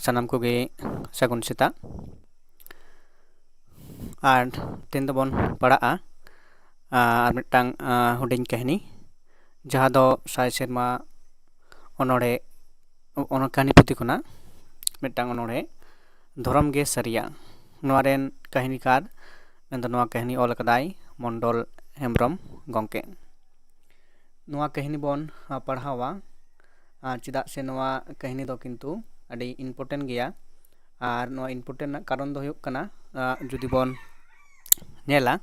ᱥᱟᱱᱟᱢ ᱠᱚᱜᱮ ᱥᱟᱹᱜᱩᱱ ᱥᱮᱛᱟᱜ ᱟᱨ ᱛᱮᱦᱮᱧ ᱫᱚᱵᱚᱱ ᱯᱟᱲᱦᱟᱜᱼᱟ ᱟᱨ ᱢᱤᱫᱴᱟᱝ ᱦᱩᱰᱤᱧ ᱠᱟᱹᱦᱱᱤ ᱡᱟᱦᱟᱸ ᱫᱚ ᱥᱟᱭ ᱥᱮᱨᱢᱟ ᱚᱱᱚᱬᱦᱮ ᱚᱱᱟ ᱠᱟᱹᱦᱱᱤ ᱯᱩᱛᱷᱤ ᱠᱷᱚᱱᱟᱜ ᱢᱤᱫᱴᱟᱝ ᱚᱱᱚᱬᱦᱮ ᱫᱷᱚᱨᱚᱢ ᱜᱮ ᱥᱟᱹᱨᱤᱭᱟ ᱱᱚᱣᱟ ᱨᱮᱱ ᱠᱟᱹᱦᱱᱤᱠᱟᱨ ᱢᱮᱱᱫᱚ ᱱᱚᱣᱟ ᱠᱟᱹᱦᱱᱤ ᱚᱞ ᱟᱠᱟᱫᱟᱭ ᱢᱚᱱᱰᱚᱞ ᱦᱮᱢᱵᱨᱚᱢ ᱜᱚᱝᱠᱮ। ᱱᱚᱣᱟ ᱠᱟᱹᱦᱱᱤ ᱵᱚᱱ ᱯᱟᱲᱦᱟᱣᱟ ᱪᱮᱫᱟᱜ ᱥᱮ ᱱᱚᱣᱟ ᱠᱟᱹᱦᱱᱤ ᱫᱚ ᱠᱤᱱᱛᱩ ᱟᱹᱰᱤ ᱤम्ᱯᱚᱨᱴᱮᱱᱴ ᱜᱮᱭᱟ ᱟᱨ ᱱᱚᱣᱟ ᱤम्ᱯᱚᱨᱴᱮᱱᱴ ᱨᱮᱱᱟᱜ ᱠᱟᱨᱚᱱ ᱫᱚ ᱦᱩᱭᱩᱜ ᱠᱟᱱᱟ ᱡᱩᱫᱤ ᱵᱚᱱ ᱧᱮᱞᱟ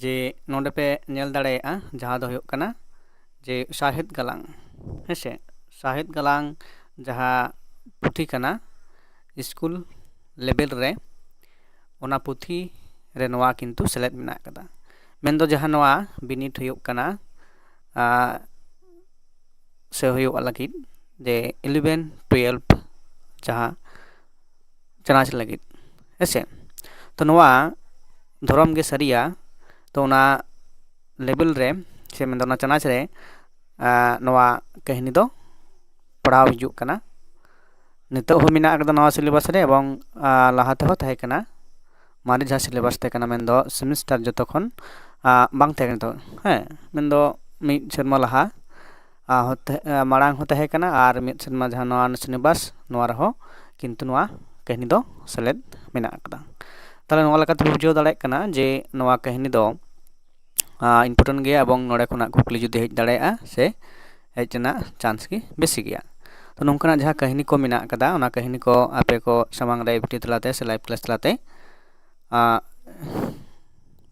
ᱡᱮ ᱱᱚᱰᱮ ᱯᱮ ᱧᱮᱞ ᱫᱟᱲᱮᱭᱟᱜᱼᱟ ᱡᱟᱦᱟᱸ ᱫᱚ ᱦᱩᱭᱩᱜ ᱠᱟᱱᱟ ᱡᱮ ᱥᱟᱶᱦᱮᱫ ᱜᱟᱞᱟᱝ ᱦᱮᱸᱥᱮ ᱥᱟᱶᱦᱮᱫ ᱜᱟᱞᱟᱝ ᱡᱟᱦᱟᱸ ᱯᱩᱛᱷᱤ ᱠᱟᱱᱟ ᱥᱠᱩᱞ ᱞᱮᱵᱮᱞ ᱨᱮ ᱚᱱᱟ ᱯᱩᱛᱷᱤ ᱨᱮ ᱱᱚᱣᱟ ᱠᱤᱱᱛᱩ ᱥᱮᱞᱮᱫ ᱢᱮᱱᱟᱜ ᱟᱠᱟᱫᱟ ᱢᱮᱱᱫᱚ ᱡᱟᱦᱟᱸ ᱱᱚᱣᱟ ᱵᱤᱱᱤᱰ ᱦᱩᱭᱩᱜ ᱠᱟᱱᱟ ᱥᱮ ᱦᱩᱭᱩᱜ ᱞᱟᱹᱜᱤᱫ ᱡᱮ 11-12 ᱡᱟᱦᱟᱸ ᱪᱟᱱᱟᱪ ᱞᱟᱹᱜᱤᱫ ᱦᱮᱸᱥᱮ ᱛᱚ ᱱᱚᱣᱟ ᱫᱷᱚᱨᱚᱢ ᱜᱮ ᱥᱟᱹᱨᱤᱭᱟ ᱛᱚ ᱚᱱᱟ ᱞᱮᱵᱮᱞ ᱨᱮ ᱥᱮ ᱢᱮᱱᱫᱚ ᱚᱱᱟ ᱪᱟᱱᱟᱪ ᱨᱮ ᱱᱚᱣᱟ ᱠᱟᱹᱦᱱᱤ ᱫᱚ ᱯᱟᱲᱦᱟᱣ ᱦᱤᱡᱩᱜ ᱠᱟᱱᱟ ᱱᱤᱛᱚᱜ ᱦᱚᱸ ᱢᱮᱱᱟᱜ ᱟᱠᱟᱫᱟ ᱱᱚᱣᱟ ᱥᱤᱞᱮᱵᱟᱥ ᱨᱮ ᱮᱵᱚᱝ ᱞᱟᱦᱟ ᱛᱮᱦᱚᱸ ᱛᱟᱦᱮᱸ ᱠᱟᱱᱟ ᱢᱟᱨᱮ ᱡᱟᱦᱟᱸ ᱥᱤᱞᱮᱵᱟᱥ ᱛᱟᱦᱮᱸ ᱠᱟᱱᱟ ᱢᱮᱱᱫᱚ ᱥᱮᱢᱤᱥᱴᱟᱨ ᱡᱚᱛᱚ ᱠᱷᱚᱱ ᱵᱟᱝ ᱛᱟᱦᱮᱸ ᱠᱟᱱᱟ ᱦᱮᱸ ᱢᱮᱱᱫᱚ ᱢᱤᱫ ᱥᱮᱨᱢᱟ ᱞᱟᱦᱟ ᱢᱟᱲᱟᱝ ᱦᱚᱸ ᱛᱟᱦᱮᱸ ᱠᱟᱱᱟ ᱟᱨ ᱢᱤᱫ ᱥᱮᱨᱢᱟ ᱡᱟᱦᱟᱸ ᱱᱚᱣᱟ ᱥᱤᱞᱮᱵᱟᱥ ᱱᱚᱣᱟ ᱨᱮᱦᱚᱸ ᱠᱤᱱᱛᱩ ᱱᱚᱣᱟ ᱠᱟᱹᱦᱱᱤ ᱫᱚ ᱥᱮᱞᱮᱫ ᱢᱮᱱᱟᱜ ᱟᱠᱟᱫᱟ ᱛᱟᱦᱚᱞᱮ ᱱᱚᱣᱟ ᱞᱮᱠᱟᱛᱮ ᱵᱩᱡᱷᱟᱹᱣ ᱫᱟᱲᱮᱭᱟᱜ ᱠᱟᱱᱟ ᱡᱮ ᱱᱚᱣᱟ ᱠᱟᱹᱦᱱᱤ ᱫᱚ ᱤम्ᱯᱚᱨᱴᱮᱱᱴ ᱜᱮᱭᱟ ᱮᱵᱚᱝ ᱱᱚᱰᱮ ᱠᱷᱚᱱᱟᱜ ᱠᱩᱠᱞᱤ ᱡᱩᱫᱤ ᱦᱮᱡ ᱫᱟᱲᱮᱭᱟᱜᱼᱟ ᱥᱮ ᱦᱮᱡ ᱨᱮᱱᱟᱜ ᱪᱟᱱᱥ ᱜᱮ ᱵᱮᱥᱤ ᱜᱮᱭᱟ ᱛᱚ ᱱᱚᱝᱠᱟᱱᱟᱜ ᱡᱟᱦᱟᱸ ᱠᱟᱹᱦᱱᱤ ko ᱢᱮᱱᱟᱜ ᱟᱠᱟᱫᱟ ᱚᱱᱟ ᱠᱟᱹᱦᱱᱤ ko ᱟᱯᱮ ko ᱥᱟᱢᱟᱝ ᱨᱮ ᱵᱷᱤᱰᱤᱭᱳ ᱛᱟᱞᱟᱛᱮ ᱥᱮ ᱞᱟᱭᱤᱵ ᱠᱞᱟᱥ ᱛᱟᱞᱟᱛᱮ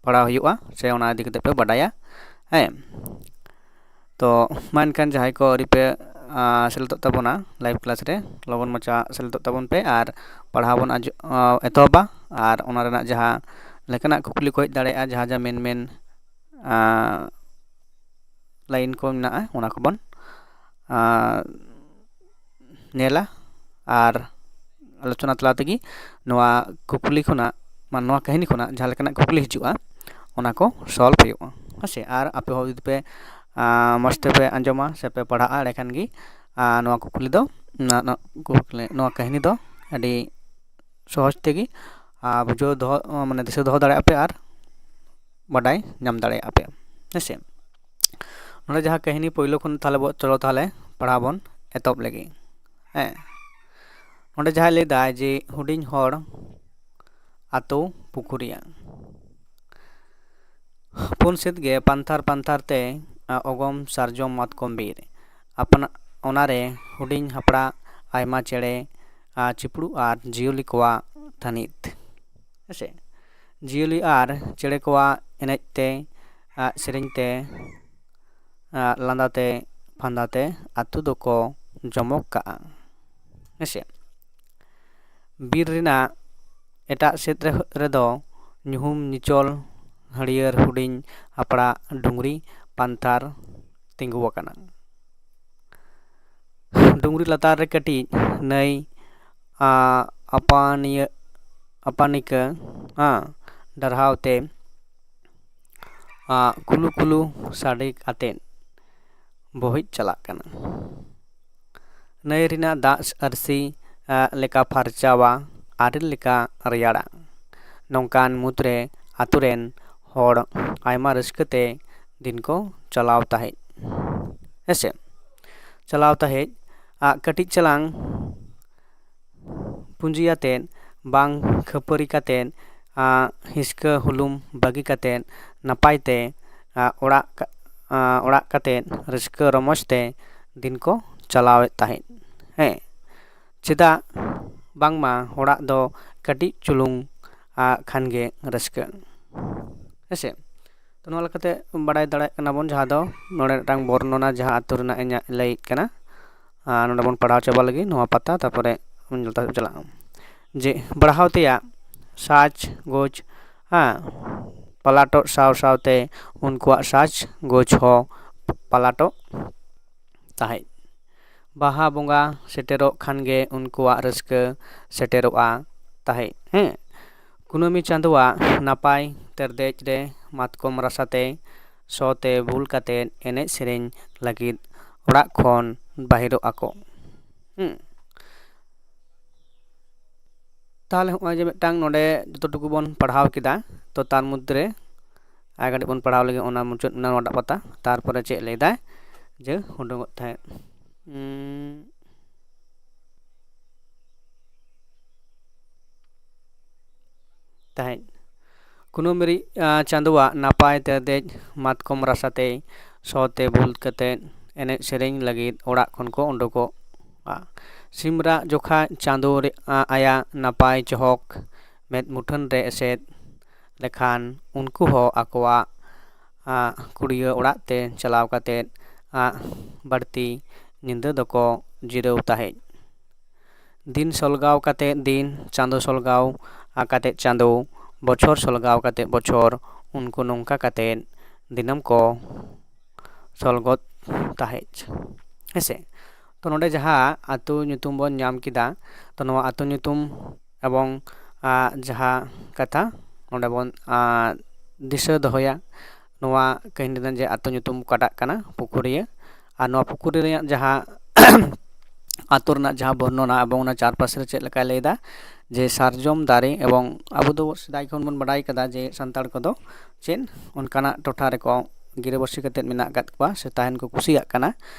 ᱯᱟᱲᱦᱟᱣ ᱦᱩᱭᱩᱜᱼᱟ ᱥᱮ ᱚᱱᱟ ᱤᱫᱤ ᱠᱟᱛᱮ ᱯᱮ ᱵᱟᱰᱟᱭᱟ ᱦᱮᱸ ᱛᱚ ᱢᱟ ᱮᱱᱠᱷᱟᱱ ᱡᱟᱦᱟᱸᱭ ko ᱟᱹᱣᱨᱤ ᱯᱮ ᱥᱮᱞᱮᱫᱚᱜ ᱛᱟᱵᱚᱱᱟ ᱞᱟᱭᱤᱵ ᱠᱞᱟᱥ ᱨᱮ ᱞᱚᱜᱚᱱ ᱢᱟᱪᱷᱟ ᱥᱮᱞᱮᱫᱚᱜ ᱛᱟᱵᱚᱱ ᱯᱮ ᱟᱨ ᱯᱟᱲᱦᱟᱣ ᱵᱚᱱ ᱮᱛᱚᱦᱚᱵᱟ ᱟᱨ ᱚᱱᱟ ᱨᱮᱱᱟᱜ ᱡᱟᱦᱟᱸ ᱞᱮᱠᱟᱱᱟᱜ ᱠᱩᱠᱞᱤ ko ᱦᱮᱡ ᱫᱟᱲᱮᱭᱟᱜᱼᱟ ᱡᱟᱦᱟᱸ ᱢᱮᱱ ᱞᱟᱭᱤᱱ ko ᱢᱮᱱᱟᱜᱼᱟ ᱚᱱᱟ ᱠᱚᱵᱚᱱ ᱧᱮᱞᱟ ᱟᱨ ᱟᱞᱳᱪᱚᱱᱟ ᱛᱟᱞᱟ ᱛᱮᱜᱮ ᱱᱚᱣᱟ ᱠᱩᱠᱞᱤ ᱠᱷᱚᱱᱟᱜ ᱱᱚᱣᱟ ᱠᱟᱹᱦᱱᱤ ᱠᱷᱚᱱᱟᱜ ᱡᱟᱦᱟᱸ ᱞᱮᱠᱟᱱᱟᱜ ᱠᱩᱠᱞᱤ ᱦᱤᱡᱩᱜᱼᱟ ᱚᱱᱟ ko ᱥᱚᱞᱵᱷ ᱦᱩᱭᱩᱜᱼᱟ ᱦᱮᱸᱥᱮ ᱟᱨ ᱟᱯᱮ ᱦᱚᱸ ᱡᱩᱫᱤ ᱯᱮ ᱢᱚᱡᱽ ᱛᱮᱯᱮ ᱟᱸᱡᱚᱢᱟ ᱥᱮ ᱯᱮ ᱯᱟᱲᱦᱟᱜᱼᱟ ᱮᱸᱰᱮᱠᱷᱟᱱ ᱜᱮ ᱱᱚᱣᱟ ᱠᱩᱠᱞᱤ ᱫᱚ ᱱᱚᱣᱟ ᱠᱟᱹᱦᱱᱤ ᱫᱚ ᱟᱹᱰᱤ ᱥᱚᱦᱚᱡ ᱛᱮᱜᱮ ᱵᱩᱡᱷᱟᱹᱣ ᱫᱚᱦᱚ ᱢᱟᱱᱮ ᱫᱤᱥᱟᱹ ᱫᱚᱦᱚ ᱫᱟᱲᱮᱭᱟᱜᱼᱟ ᱯᱮ ᱟᱨ ᱵᱟᱰᱟᱭ ᱧᱟᱢ ᱫᱟᱲᱮᱭᱟᱜᱼᱟ ᱯᱮ ᱦᱮᱸᱥᱮ ᱱᱚᱰᱮ ᱡᱟᱦᱟᱸ ᱠᱟᱹᱦᱱᱤ ᱯᱳᱭᱞᱳ ᱠᱷᱚᱱ ᱪᱚᱞᱚ ᱛᱟᱦᱚᱞᱮ ᱯᱟᱲᱦᱟᱣ ᱵᱚᱱ ᱮᱛᱚᱦᱚᱵ ᱞᱮᱜᱮ ᱦᱮᱸ ᱚᱸᱰᱮ ᱡᱟᱦᱟᱸᱭ ᱞᱟᱹᱭᱫᱟ ᱡᱮ ᱦᱩᱰᱤᱧ ᱦᱚᱲ ᱟᱛᱳ ᱯᱩᱠᱷᱩᱨᱤᱭᱟᱹ ᱯᱩᱱ ᱥᱮᱫ ᱜᱮ ᱯᱟᱱᱛᱷᱟᱨ ᱯᱟᱱᱛᱷᱟᱨ ᱛᱮ ᱚᱜᱚᱢ ᱥᱟᱨᱡᱚᱢ ᱢᱟᱛᱠᱚᱢ ᱵᱤᱨ ᱚᱱᱟᱨᱮ ᱦᱩᱰᱤᱧ ᱦᱟᱯᱲᱟᱜ ᱟᱭᱢᱟ ᱪᱮᱬᱮ ᱪᱤᱯᱲᱩ ᱟᱨ ᱡᱤᱭᱟᱹᱞᱤ ᱠᱚᱣᱟᱜ ᱛᱷᱟᱹᱱᱤᱛ ᱦᱮᱸᱥᱮ ᱡᱤᱭᱟᱹᱞᱤ ᱟᱨ ᱪᱮᱬᱮ ᱠᱚᱣᱟᱜ ᱮᱱᱮᱡ ᱛᱮ ᱥᱮᱨᱮᱧ ᱛᱮ ᱞᱟᱸᱫᱟ ᱛᱮ ᱯᱷᱟᱸᱫᱟ ᱛᱮ ᱟᱛᱳ ᱫᱚᱠᱚ ᱡᱚᱢᱚᱠ ᱠᱟᱜᱼᱟ ᱦᱮᱸᱥᱮ ᱵᱤᱨ ᱨᱮᱱᱟᱜ ᱮᱴᱟᱜ ᱥᱮᱫ ᱨᱮᱫᱚ ᱧᱩᱦᱩᱢ ᱱᱤᱪᱚᱞ ᱦᱟᱹᱨᱭᱟᱹᱲ ᱦᱩᱰᱤᱧ ᱦᱟᱯᱲᱟᱜ ᱰᱩᱝᱨᱤ ᱯᱟᱱᱛᱷᱟᱨ ᱛᱤᱸᱜᱩ ᱟᱠᱟᱱᱟ ᱰᱩᱝᱨᱤ ᱞᱟᱛᱟᱨ ᱨᱮ ᱠᱟᱹᱴᱤᱡ ᱱᱟᱹᱭ ᱟᱯᱟᱱᱤᱠᱟᱹ ᱰᱟᱨᱦᱟᱣ ᱛᱮ ᱠᱩᱞᱩ ᱠᱩᱞᱩ ᱥᱟᱰᱮ ᱟᱛᱮᱫ ᱵᱚᱦᱤᱡ ᱪᱟᱞᱟᱜ ᱠᱟᱱᱟ ᱱᱟᱹᱭ ᱨᱮᱱᱟᱜ ᱫᱟᱜ ᱟᱹᱨᱥᱤ ᱞᱮᱠᱟ ᱯᱷᱟᱨᱪᱟᱣᱟ ᱟᱨᱮᱞ ᱞᱮᱠᱟ ᱨᱮᱭᱟᱲᱟ ᱱᱚᱝᱠᱟᱱ ᱢᱩᱫᱽᱨᱮ ᱟᱛᱳ ᱨᱮᱱ ᱦᱚᱲ ᱟᱭᱢᱟ ᱨᱟᱹᱥᱠᱟᱹ ᱛᱮ ᱫᱤᱱ ᱠᱚ ᱪᱟᱞᱟᱣ ᱛᱟᱦᱮᱸᱫ ᱦᱮᱸᱥᱮ ᱪᱟᱞᱟᱣ ᱛᱟᱦᱮᱸᱫ ᱠᱟᱹᱴᱤᱡ ᱪᱟᱞᱟᱝ ᱯᱩᱸᱡᱤ ᱟᱛᱮᱫ ᱵᱟᱝ ᱠᱷᱟᱹᱯᱟᱹᱨᱤ ᱠᱟᱛᱮᱫ ᱦᱤᱥᱠᱟᱹ ᱦᱩᱞᱩᱢ ᱵᱟᱹᱜᱤ ᱠᱟᱛᱮᱫ ᱱᱟᱯᱟᱭ ᱛᱮ ᱚᱲᱟᱜ ᱠᱟᱛᱮᱫ ᱨᱟᱹᱥᱠᱟᱹ ᱨᱚᱢᱚᱡᱽ ᱛᱮ ᱫᱤᱱ ᱠᱚ ᱪᱟᱞᱟᱣᱮᱫ ᱛᱟᱦᱮᱸᱫ ᱦᱮᱸ ᱪᱮᱫᱟᱜ ᱵᱟᱝᱢᱟ ᱦᱚᱲᱟᱜ ᱫᱚ ᱠᱟᱹᱴᱤᱡ ᱪᱩᱞᱩᱝ ᱠᱷᱟᱱ ᱜᱮ ᱨᱟᱹᱥᱠᱟᱹ ᱦᱮᱸᱥᱮ ᱛᱚ ᱱᱚᱣᱟ ᱞᱮᱠᱟᱛᱮ ᱵᱟᱲᱟᱭ ᱫᱟᱲᱮᱭᱟᱜ ᱠᱟᱱᱟ ᱵᱚᱱ ᱡᱟᱦᱟᱸ ᱫᱚ ᱱᱚᱰᱮ ᱢᱤᱫᱴᱟᱝ ᱵᱚᱨᱱᱚᱱᱟ ᱡᱟᱦᱟᱸ ᱟᱛᱳ ᱨᱮᱱᱟᱜ ᱤᱧᱟᱹᱜ ᱞᱟᱹᱭᱮᱫ ᱠᱟᱱᱟ ᱱᱚᱰᱮ ᱵᱚᱱ ᱯᱟᱲᱦᱟᱣ ᱪᱟᱵᱟ ᱞᱟᱹᱜᱤᱫ ᱱᱚᱣᱟ ᱯᱟᱛᱟ ᱛᱟᱨᱯᱚᱨᱮ ᱪᱟᱞᱟᱜᱼᱟ ᱡᱮ ᱯᱟᱲᱦᱟᱣ ᱛᱮᱭᱟᱜ ᱥᱟᱡᱽ ᱜᱳᱡᱽ ᱯᱟᱞᱟᱴᱚᱜ ᱥᱟᱶ ᱥᱟᱶᱛᱮ ᱩᱱᱠᱩᱣᱟᱜ ᱥᱟᱡᱽ ᱜᱳᱡᱽ ᱦᱚᱸ ᱯᱟᱞᱟᱴᱚᱜ ᱛᱟᱦᱮᱸᱫ ᱵᱟᱦᱟ ᱵᱚᱸᱜᱟ ᱥᱮᱴᱮᱨᱚᱜ ᱠᱷᱟᱱ ᱜᱮ ᱩᱱᱠᱩᱣᱟᱜ ᱨᱟᱹᱥᱠᱟᱹ ᱥᱮᱴᱮᱨᱚᱜᱼᱟ ᱛᱟᱦᱮᱸᱫ ᱦᱮᱸ ᱠᱩᱱᱟᱹᱢᱤ ᱪᱟᱸᱫᱳᱣᱟᱜ ᱱᱟᱯᱟᱭ ᱛᱮᱨᱫᱮᱡ ᱨᱮ ᱢᱟᱛᱠᱚᱢ ᱨᱟᱥᱟᱛᱮ ᱥᱚ ᱛᱮ ᱵᱷᱩᱞ ᱠᱟᱛᱮᱫ ᱮᱱᱮᱡ ताहले होय जे मिदटांग नोडे जतटुकु बोन पढ़ाव केदा तो तार मध्य आय काटिज बोन पढ़ाव लगे ओना मुचाद ना नोडा पता तारपरे चेक लेदा जे उडुंगत थाहे ताहे कुनुमेरी चांदुआ नापाय ते देज मातकम रासाते सोते बुल कते एने सेरेंग लगित ओड़ा खन को उडुको सिमरा जोखा चांदो आया नापाय चहक मेद मुठन रे एसेद लेखान उनको हो आकोआ कुड़िया ओड़ा ते चलाव कते बढ़ती निंदा दको जिराव ताहे दिन सोलगाव कते दिन चांदो सोलगाव आकाते चांदो बछर सोलगाव कते बछर उनको नोंका कते दिनम को सोलगत ताहेज हेसे तो नोडे जहाँ आतु ᱧᱩᱛᱩᱢ बोन नाम किदा तो नवा आतु ᱧᱩᱛᱩᱢ एवं जहाँ कथा नोडे बोन दिशा दहोया नवा कहनी दन जे आतु ᱧᱩᱛᱩᱢ काटा कना पुकुरिया और नवा पुकुरिया जहाँ आतु रना जहाँ वर्णना एवं ना चार पासे चेक लेका लेदा जे सारजम दारे एवं अब दो सदाय खन बोन बडाई कदा जे संताड़ को दो चेन उनकाना टोठा रे को गिरबसी कते मेना गत को से ताहन को कुसिया कना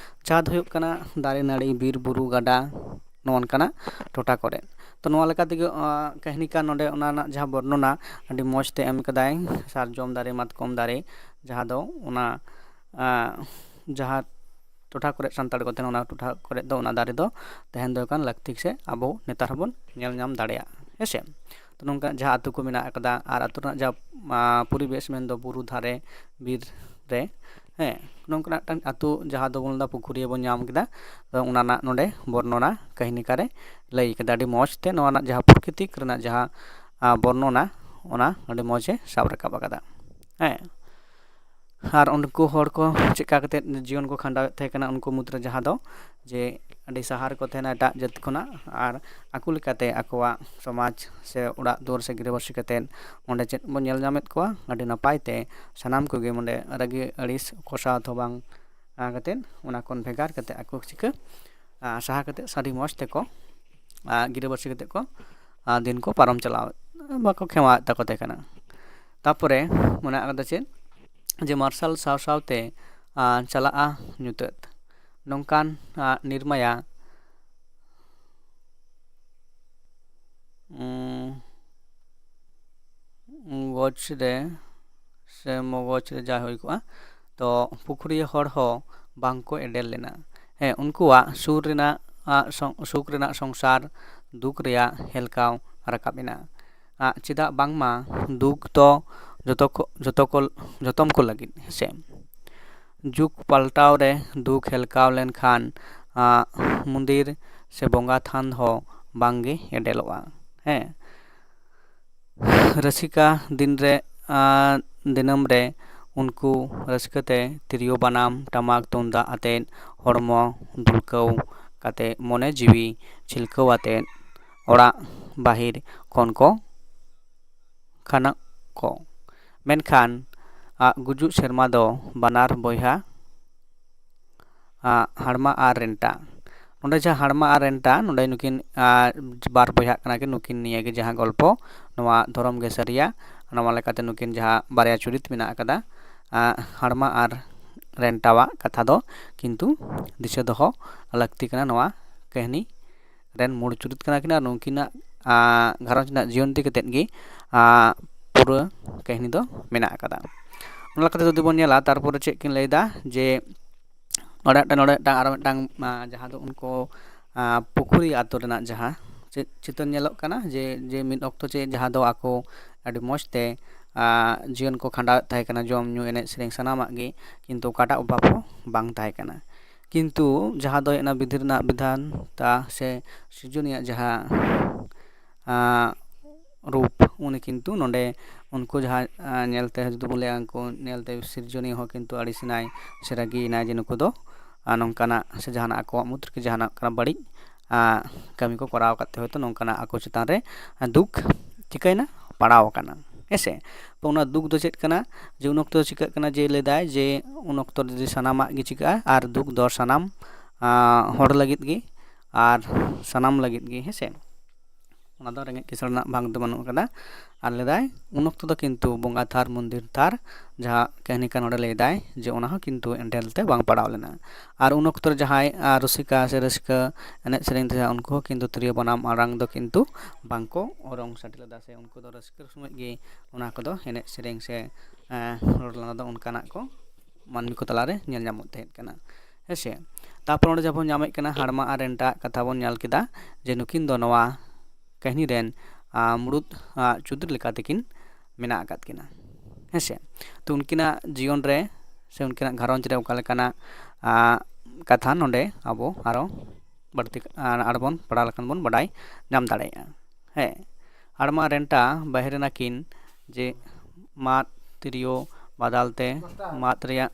चाद हुयुक कना दारे नाड़ी बीर बुरु गाडा नोन कना टोटा करे तो नोआ लेका तेगे कहनी का नोडे ओना ना जहाँ वर्णना अडी मौज ते एम कदाय सारजम दारे मातकम दारे जहाँ दो ओना जहाँ टोठा करे संताड़ को तेन ओना टोठा करे दो ओना दारे दो तहन दो कान लक्तिक से आबो नेतार हबन नेल नाम दाड़ेया हेसे तो नोंका जहाँ आतु को मेना कदा आर आतु ना जहाँ परिवेश मेन दो बुरु धारे बीर रे हे नोंका आतु जहाँ दो बोलदा पुकुरिया बोन नाम किदा तो ओना ना नोडे वर्णना कहनी कारे लई कदा अडी मौज ते नोआ ना जहाँ प्रकृतिक रना जहाँ वर्णना ओना अडी मौजे साब राकाब कदा हे और उनको हर को चेका कते जीवन को खंडाव थे कना उनको मुद्रा जहाँ दो जे अडी सहार को थेना एटा जत खना और आकु लेकाते आकोआ समाज से उड़ा दूर से गिरबसी कते ओंडे चेत बो नेल जामेत को अडी नपाय ते सनाम को गे मोंडे रगी अड़िस कोसा थोबांग कते ओना कोन भेगार कते आकु चिका सहा कते साडी मौज ते को गिरबसी कते को दिन को पारम चलाव बाको खेवा तको ते कना तापरे मोना आदा चेत जे मार्शल साव सावते चला ᱧᱩᱛᱟᱹᱛ नौकान निर्मया गज रे से मगज रे जा हुई को तो पुखुरी हर हो बांको एडेल लेना हे उनकुआ सुर रेना सुख रेना संसार दुख रेया हेलकाव राकाबिना चिदा बांगमा दुख तो जतम को लगी से जुग पलटाव रे दुख हेलकाव लेन खान मंदिर से बोंगा थान हो बांगे एडेलोआ है रसिका दिन रे दिनम रे उनको रसिकते तिरियो बनाम टमाक तुंदा आते हड़मो दुलकव काते मोने जीवी छिलकव आते ओड़ा बाहिर खन को खाना को मेनखान गुजु शर्मा दो बानार बोहा हाड़मा आर रेंटा नोडे जहाँ हाड़मा आर रेंटा नोडे नुकिन बार बोहा कना के नुकिन निये के जहाँ गल्पो नवा धरम गे सरिया नवा लेकाते नुकिन जहाँ बारिया चुरित मेना कदा हाड़मा आर रेंटावा कथा दो किंतु दिशा दो लक्ति कना नवा कहनी रेन मूड चुरित कना किना नुकिना घारंज ना जीवंती कतेत गी पूरा कहनी दो मेना कदा उनला कते जदि बोन नेला तारपर चेक किन लैदा जे नोडे आरो मिदटांग जहाँ दो उनको पुकुरी आतो रेना जहाँ चित्र नेलोक कना जे मिद ऑक्तो चे जहाँ दो आको अडी मौजते जीवन को खंडा ताहे कना जम न्यू एने सेरेंग सनामाग गे किंतु काटा अभाव बांग ताहे कना किंतु जहाँ दो एना विधि रेना विधान ता से सृजनिया जहाँ रूप उनी किंतु नोडे उनको जहाँ नेलते जुदि बोले उनको नेलते सृजनी हो किंतु अड़ीसनाय से रगीनाय जे नुको दो नौकाना से जहाँ आको मुद्र के जहाँ बड़ी कमी को कराव करते हो तो नौकाना आको चितान रे दुख चिकायना पड़ाव कना ऐसे तो उना दुख दो चेत कना जे उन ऑक्तो चिका कना जे लेदाय जे उन ऑक्तो जे सनामा गे चिका आर दुख दो सनाम हर लगित गे आर सनाम लगित गे हेसे ᱚᱱᱟ ᱫᱚ ᱨᱮᱸᱜᱮᱡ ᱠᱤᱥᱟᱹᱬ ᱨᱮᱱᱟᱜ ᱵᱷᱟᱜᱽ ᱫᱚ ᱵᱟᱹᱱᱩᱜ ᱟᱠᱟᱫᱟ ᱟᱨ ᱞᱟᱹᱭᱫᱟᱭ ᱩᱱ ᱚᱠᱛᱚ ᱫᱚ ᱠᱤᱱᱛᱩ ᱵᱚᱸᱜᱟ ᱛᱷᱟᱨ ᱢᱚᱱᱫᱤᱨ ᱛᱷᱟᱨ ᱡᱟᱦᱟᱸ ᱠᱟᱹᱦᱱᱤ ᱠᱟᱱ ᱱᱚᱰᱮ ᱞᱟᱹᱭᱫᱟᱭ ᱡᱮ ᱚᱱᱟ ᱦᱚᱸ ᱠᱤᱱᱛᱩ ᱮᱸᱰᱮᱞ ᱛᱮ ᱵᱟᱝ ᱯᱟᱲᱟᱣ ᱞᱮᱱᱟ ᱟᱨ ᱩᱱ ᱚᱠᱛᱚ ᱨᱮ ᱡᱟᱦᱟᱸᱭ ᱨᱩᱥᱤᱠᱟ ᱥᱮ ᱨᱟᱹᱥᱠᱟᱹ ᱮᱱᱮᱡ ᱥᱮᱨᱮᱧ ᱛᱟᱦᱮᱸ ᱩᱱᱠᱩ ᱦᱚᱸ ᱠᱤᱱᱛᱩ ᱛᱤᱨᱭᱳ ᱵᱟᱱᱟᱢ ᱟᱲᱟᱝ ᱫᱚ ᱠᱤᱱᱛᱩ ᱵᱟᱝᱠᱚ ᱚᱨᱚᱝ ᱥᱟᱰᱮ ᱞᱮᱫᱟ ᱥᱮ ᱩᱱᱠᱩ ᱫᱚ ᱨᱟᱹᱥᱠᱟᱹ ᱥᱚᱢᱚᱭ ᱜᱮ ᱚᱱᱟ ᱠᱚᱫᱚ ᱮᱱᱮᱡ ᱥᱮᱨᱮᱧ ᱥᱮ ᱨᱚᱲ ᱞᱟᱸᱫᱟ ᱫᱚ ᱚᱱᱠᱟᱱᱟᱜ ᱠᱚ ᱢᱟᱹᱱᱢᱤ ᱠᱚ ᱛᱟᱞᱟᱨᱮ ᱧᱮᱞ ᱧᱟᱢᱚᱜ ᱛᱟᱦᱮᱸ ᱠᱟᱱᱟ ᱦᱮᱸᱥᱮ ᱛᱟᱨᱯᱚᱨ ᱚᱸᱰᱮ ᱡᱟᱦᱟᱸ ᱵᱚᱱ ᱧᱟᱢᱮᱫ ᱠᱟᱱᱟ ᱦᱟᱲᱢᱟ ᱟᱨ ᱨᱮᱱᱴᱟᱜ ᱠᱟᱛᱷᱟ ᱵᱚᱱ ᱧᱮᱞ ᱠᱮᱫᱟ ᱡᱮ ᱱᱩᱠᱤᱱ ᱫᱚ ᱱᱚᱣᱟ ᱠᱟᱹᱦᱱᱤ ᱨᱮᱱ ᱢᱩᱲᱩᱫ ᱪᱩᱨᱤᱛ ᱞᱮᱠᱟ ᱛᱮᱠᱤᱱ ᱢᱮᱱᱟᱜ ᱟᱠᱟᱫ ᱠᱤᱱᱟ ᱦᱮᱸᱥᱮ ᱛᱚ ᱩᱱᱠᱤᱱᱟᱜ ᱡᱤᱭᱚᱱ ᱨᱮ ᱥᱮ ᱩᱱᱠᱤᱱᱟᱜ ᱜᱷᱟᱨᱚᱸᱡᱽ ᱨᱮ ᱚᱠᱟ ᱞᱮᱠᱟᱱᱟᱜ ᱠᱟᱛᱷᱟ ᱱᱚᱰᱮ ᱟᱵᱚ ᱟᱨᱚ ᱵᱟᱹᱲᱛᱤ ᱟᱨᱵᱚᱱ ᱯᱟᱲᱦᱟᱣ ᱞᱮᱠᱷᱟᱱ ᱵᱚᱱ ᱵᱟᱰᱟᱭ ᱧᱟᱢ ᱫᱟᱲᱮᱭᱟᱜᱼᱟ ᱦᱮᱸ ᱦᱟᱲᱢᱟ ᱨᱮᱱᱴᱟ ᱵᱟᱦᱨᱮ ᱱᱟᱠᱤᱱ ᱡᱮ ᱢᱟᱫ ᱛᱤᱨᱭᱳ ᱵᱟᱫᱟᱞ ᱛᱮ ᱢᱟᱫ ᱨᱮᱭᱟᱜ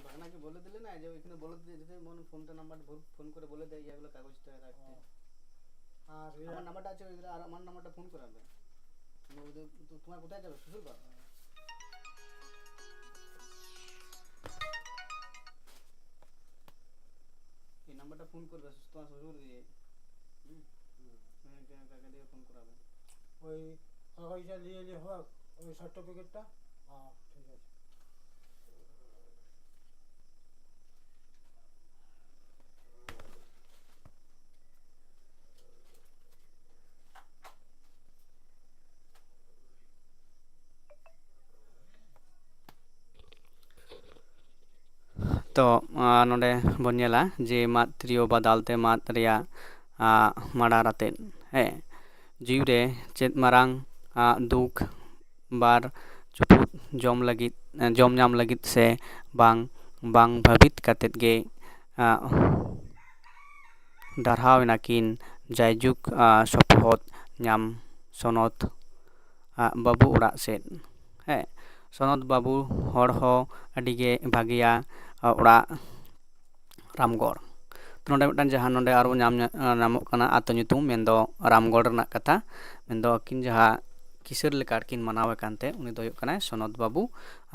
ভাগনাকে বলে দিলে না যে ওইখানে বলে দিতে মনে ফোনটা নাম্বার ফোন করে বলে দেয় এগুলো কাগজটা রাখতে আর আমার নাম্বারটা আছে ওইগুলো আর আমার নাম্বারটা ফোন করাবে তোমার কোথায় যাবে শ্বশুর বাড়ি এই নাম্বারটা ফোন করবে তোমার শ্বশুর দিয়ে কাকা দিয়ে ফোন করাবে ওই কাগজটা নিয়ে এলে হোক ওই সার্টিফিকেটটা হ্যাঁ ঠিক আছে तो नोडे बन नेला जे माद त्रियो बदालते माद रिया माडार आतेन हे जीव रे चेत मारांग दुख बार चुपुत जम लगित जम नाम लगित से बांग बांग भाबित कातेत गे दारहाव नाकिन जायजुक सपहत नाम सनत बाबू उड़ा से हे सनत बाबू हर हो अडिगे भागिया उड़ा रामगढ़ तो नोडे मिटन जहां नोडे आरो नामोग कना आतो nyutum मेनदो रामगढ़ रना कथा मेनदो अकिन जहां किसर लेकार किन मनावे कानते उनी दो कना सनत बाबू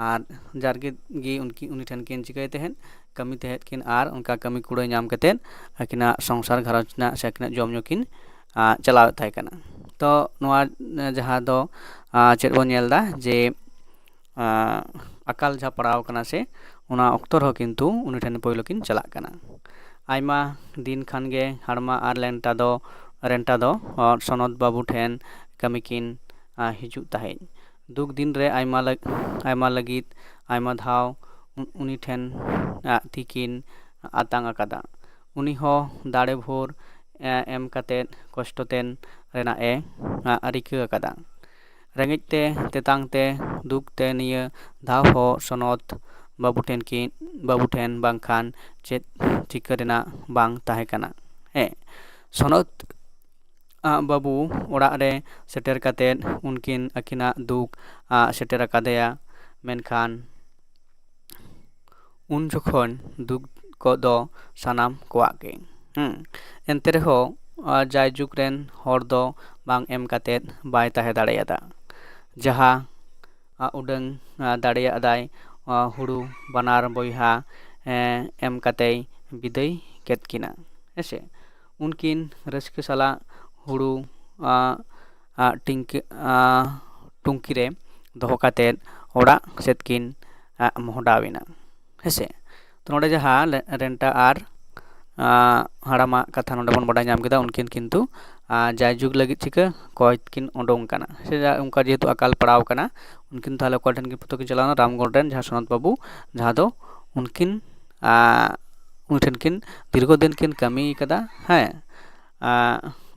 आर जारगे गी उनी ठन किन चिकाय तहन कमी तहत किन आर उनका कमी कुड़ाय नाम कतेन अकिना संसार घरज ना से अकिना जम ᱧᱩ किन चलाव थाय कना तो नोआ जहां दो चेद बन नेलदा जे अकाल जहां पड़ाव कना से उना अक्तर हो किंतु उनी ठन पयलो किन चलाक कना आयमा दिन खान गे हाड़मा आर रेंटा दो सनत बाबू ठेन कमी किन हिजु ताहेन दुख दिन रे आयमा लगित आयमा धाव उनी ठेन तिकिन आतांग अकादा उनी हो दाड़े भोर एम कतेत कष्टतेन रेना ए रिका अकादा रेंगेज ते तेतांग ते दुख ते निया धाव हो सनत बाबू ठेन बांखान चेत चिका रेना बांग ताहे कना हे सनत बाबू ओड़ा रे सेटर कतेत उनकिन अकिना दुख सेटर अकादेया मेनखान उन जखन दुख को दो सानाम कोआगे एनते रहो जायजुग रेन हर दो बांग एम कतेत बाय ताहे दाड़ेयादा जहा उडंग दाड़ेयादाय हुड़ू बानार बयहा एम कते बिदाय ᱠᱮᱫ ᱠᱤᱱᱟ ᱦᱮᱸᱥᱮ ᱩᱱᱠᱤᱱ ᱨᱟᱹᱥᱠᱟᱹ ᱥᱟᱞᱟᱜ ᱦᱩᱲᱩ ᱴᱩᱝᱠᱤ ᱨᱮ ᱫᱚᱦᱚ ᱠᱟᱛᱮᱫ ᱚᱲᱟᱜ ᱥᱮᱫ ᱠᱤᱱ ᱢᱚᱦᱰᱟᱣᱮᱱᱟ ᱦᱮᱸᱥᱮ ᱛᱚ ᱱᱚᱰᱮ ᱡᱟᱦᱟᱸ ᱨᱮᱱᱴᱟ ᱟᱨ ᱦᱟᱲᱟᱢᱟᱜ ᱠᱟᱛᱷᱟ ᱱᱚᱰᱮ ᱵᱚᱱ ᱵᱟᱰᱟᱭ ᱧᱟᱢ ᱠᱮᱫᱟ ᱩᱱᱠᱤᱱ ᱠᱤᱱᱛᱩ ᱡᱟᱭᱡᱩᱜᱽ ᱞᱟᱹᱜᱤᱫ ᱪᱤᱠᱟᱹ ᱠᱚᱭ ᱠᱤᱱ ᱩᱰᱩᱝ ᱠᱟᱱᱟ ᱥᱮ ᱚᱱᱠᱟ ᱡᱮᱦᱮᱛᱩ ᱟᱠᱟᱞ ᱯᱟᱲᱟᱣ ᱠᱟᱱᱟ ᱩᱱᱠᱤᱱ ᱛᱟᱦᱚᱞᱮ ᱚᱠᱚᱭ ᱴᱷᱮᱱ ᱠᱤᱱ ᱪᱟᱞᱟᱣᱱᱟ ᱨᱟᱢᱜᱚᱲ ᱨᱮᱱ ᱡᱟᱦᱟᱸ ᱥᱚᱱᱚᱛ ᱵᱟᱹᱵᱩ ᱡᱟᱦᱟᱸ ᱫᱚ ᱩᱱᱠᱤᱱ ᱩᱱᱤ ᱴᱷᱮᱱ ᱠᱤᱱ ᱫᱤᱨᱜᱷᱚ ᱫᱤᱱ ᱠᱤᱱ ᱠᱟᱹᱢᱤ ᱠᱟᱫᱟ ᱦᱮᱸ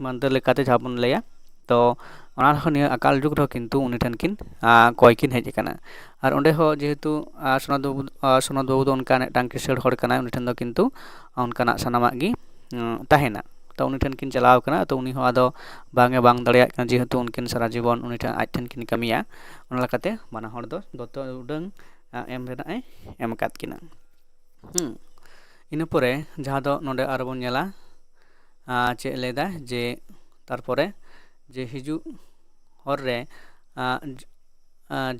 ᱢᱟᱹᱱᱫᱟᱹ ᱞᱮᱠᱟᱛᱮ ᱡᱟᱦᱟᱸ ᱵᱚᱱ ᱞᱟᱹᱭᱟ ᱛᱚ ᱚᱱᱟ ᱨᱮᱦᱚᱸ ᱱᱤᱭᱟᱹ ᱟᱠᱟᱞ ᱡᱩᱜᱽ ᱨᱮᱦᱚᱸ ᱠᱤᱱᱛᱩ ᱩᱱᱤ ᱴᱷᱮᱱ ᱠᱤᱱ ᱠᱚᱭ ᱠᱤᱱ ᱦᱮᱡ ᱟᱠᱟᱱᱟ ᱟᱨ ᱚᱸᱰᱮ ᱦᱚᱸ ᱡᱮᱦᱮᱛᱩ ᱥᱚᱱᱚᱛ ᱵᱟᱹᱵᱩ ᱫᱚ ᱚᱱᱠᱟ ᱢᱤᱫᱴᱟᱝ ᱠᱤᱥᱟᱹᱬ ᱦᱚᱲ ᱠᱟᱱᱟᱭ ᱩᱱᱤ ᱴᱷᱮᱱ ᱫᱚ ᱠᱤᱱᱛᱩ ᱚᱱᱠᱟᱱᱟᱜ ᱥᱟᱱᱟᱢᱟᱜ ᱜᱮ ᱛᱟᱦᱮᱱᱟ ᱛᱚ ᱩᱱᱤ ᱴᱷᱮᱱ ᱠᱤᱱ ᱪᱟᱞᱟᱣ ᱠᱟᱱᱟ ᱛᱚ ᱩᱱᱤ ᱦᱚᱸ ᱟᱫᱚ ᱵᱟᱝ ᱫᱟᱲᱮᱭᱟᱜ ᱠᱟᱱᱟ ᱡᱮᱦᱮᱛᱩ ᱩᱱᱠᱤᱱ ᱥᱟᱨᱟ ᱡᱤᱵᱚᱱ ᱩᱱᱤ ᱴᱷᱮᱱ ᱟᱡ ᱴᱷᱮᱱ ᱠᱤᱱ ᱠᱟᱹᱢᱤᱭᱟ ᱚᱱᱟ ᱞᱮᱠᱟᱛᱮ ᱵᱟᱱᱟ ᱦᱚᱲ ᱫᱚ ᱡᱚᱛᱚ ᱩᱰᱟᱹᱝ ᱮᱢ ᱨᱮᱱᱟᱜ ᱮ ᱮᱢ ᱟᱠᱟᱫ ᱠᱤᱱᱟ ᱤᱱᱟᱹ ᱯᱚᱨᱮ ᱡᱟᱦᱟᱸ ᱫᱚ ᱱᱚᱰᱮ ᱟᱨᱚ ᱵᱚᱱ ᱧᱮᱞᱟ ᱪᱮᱫ ᱞᱟᱹᱭᱫᱟ ᱡᱮ ᱛᱟᱨᱯᱚᱨᱮ ᱡᱮ ᱦᱤᱡᱩᱜ ᱦᱚᱨ ᱨᱮ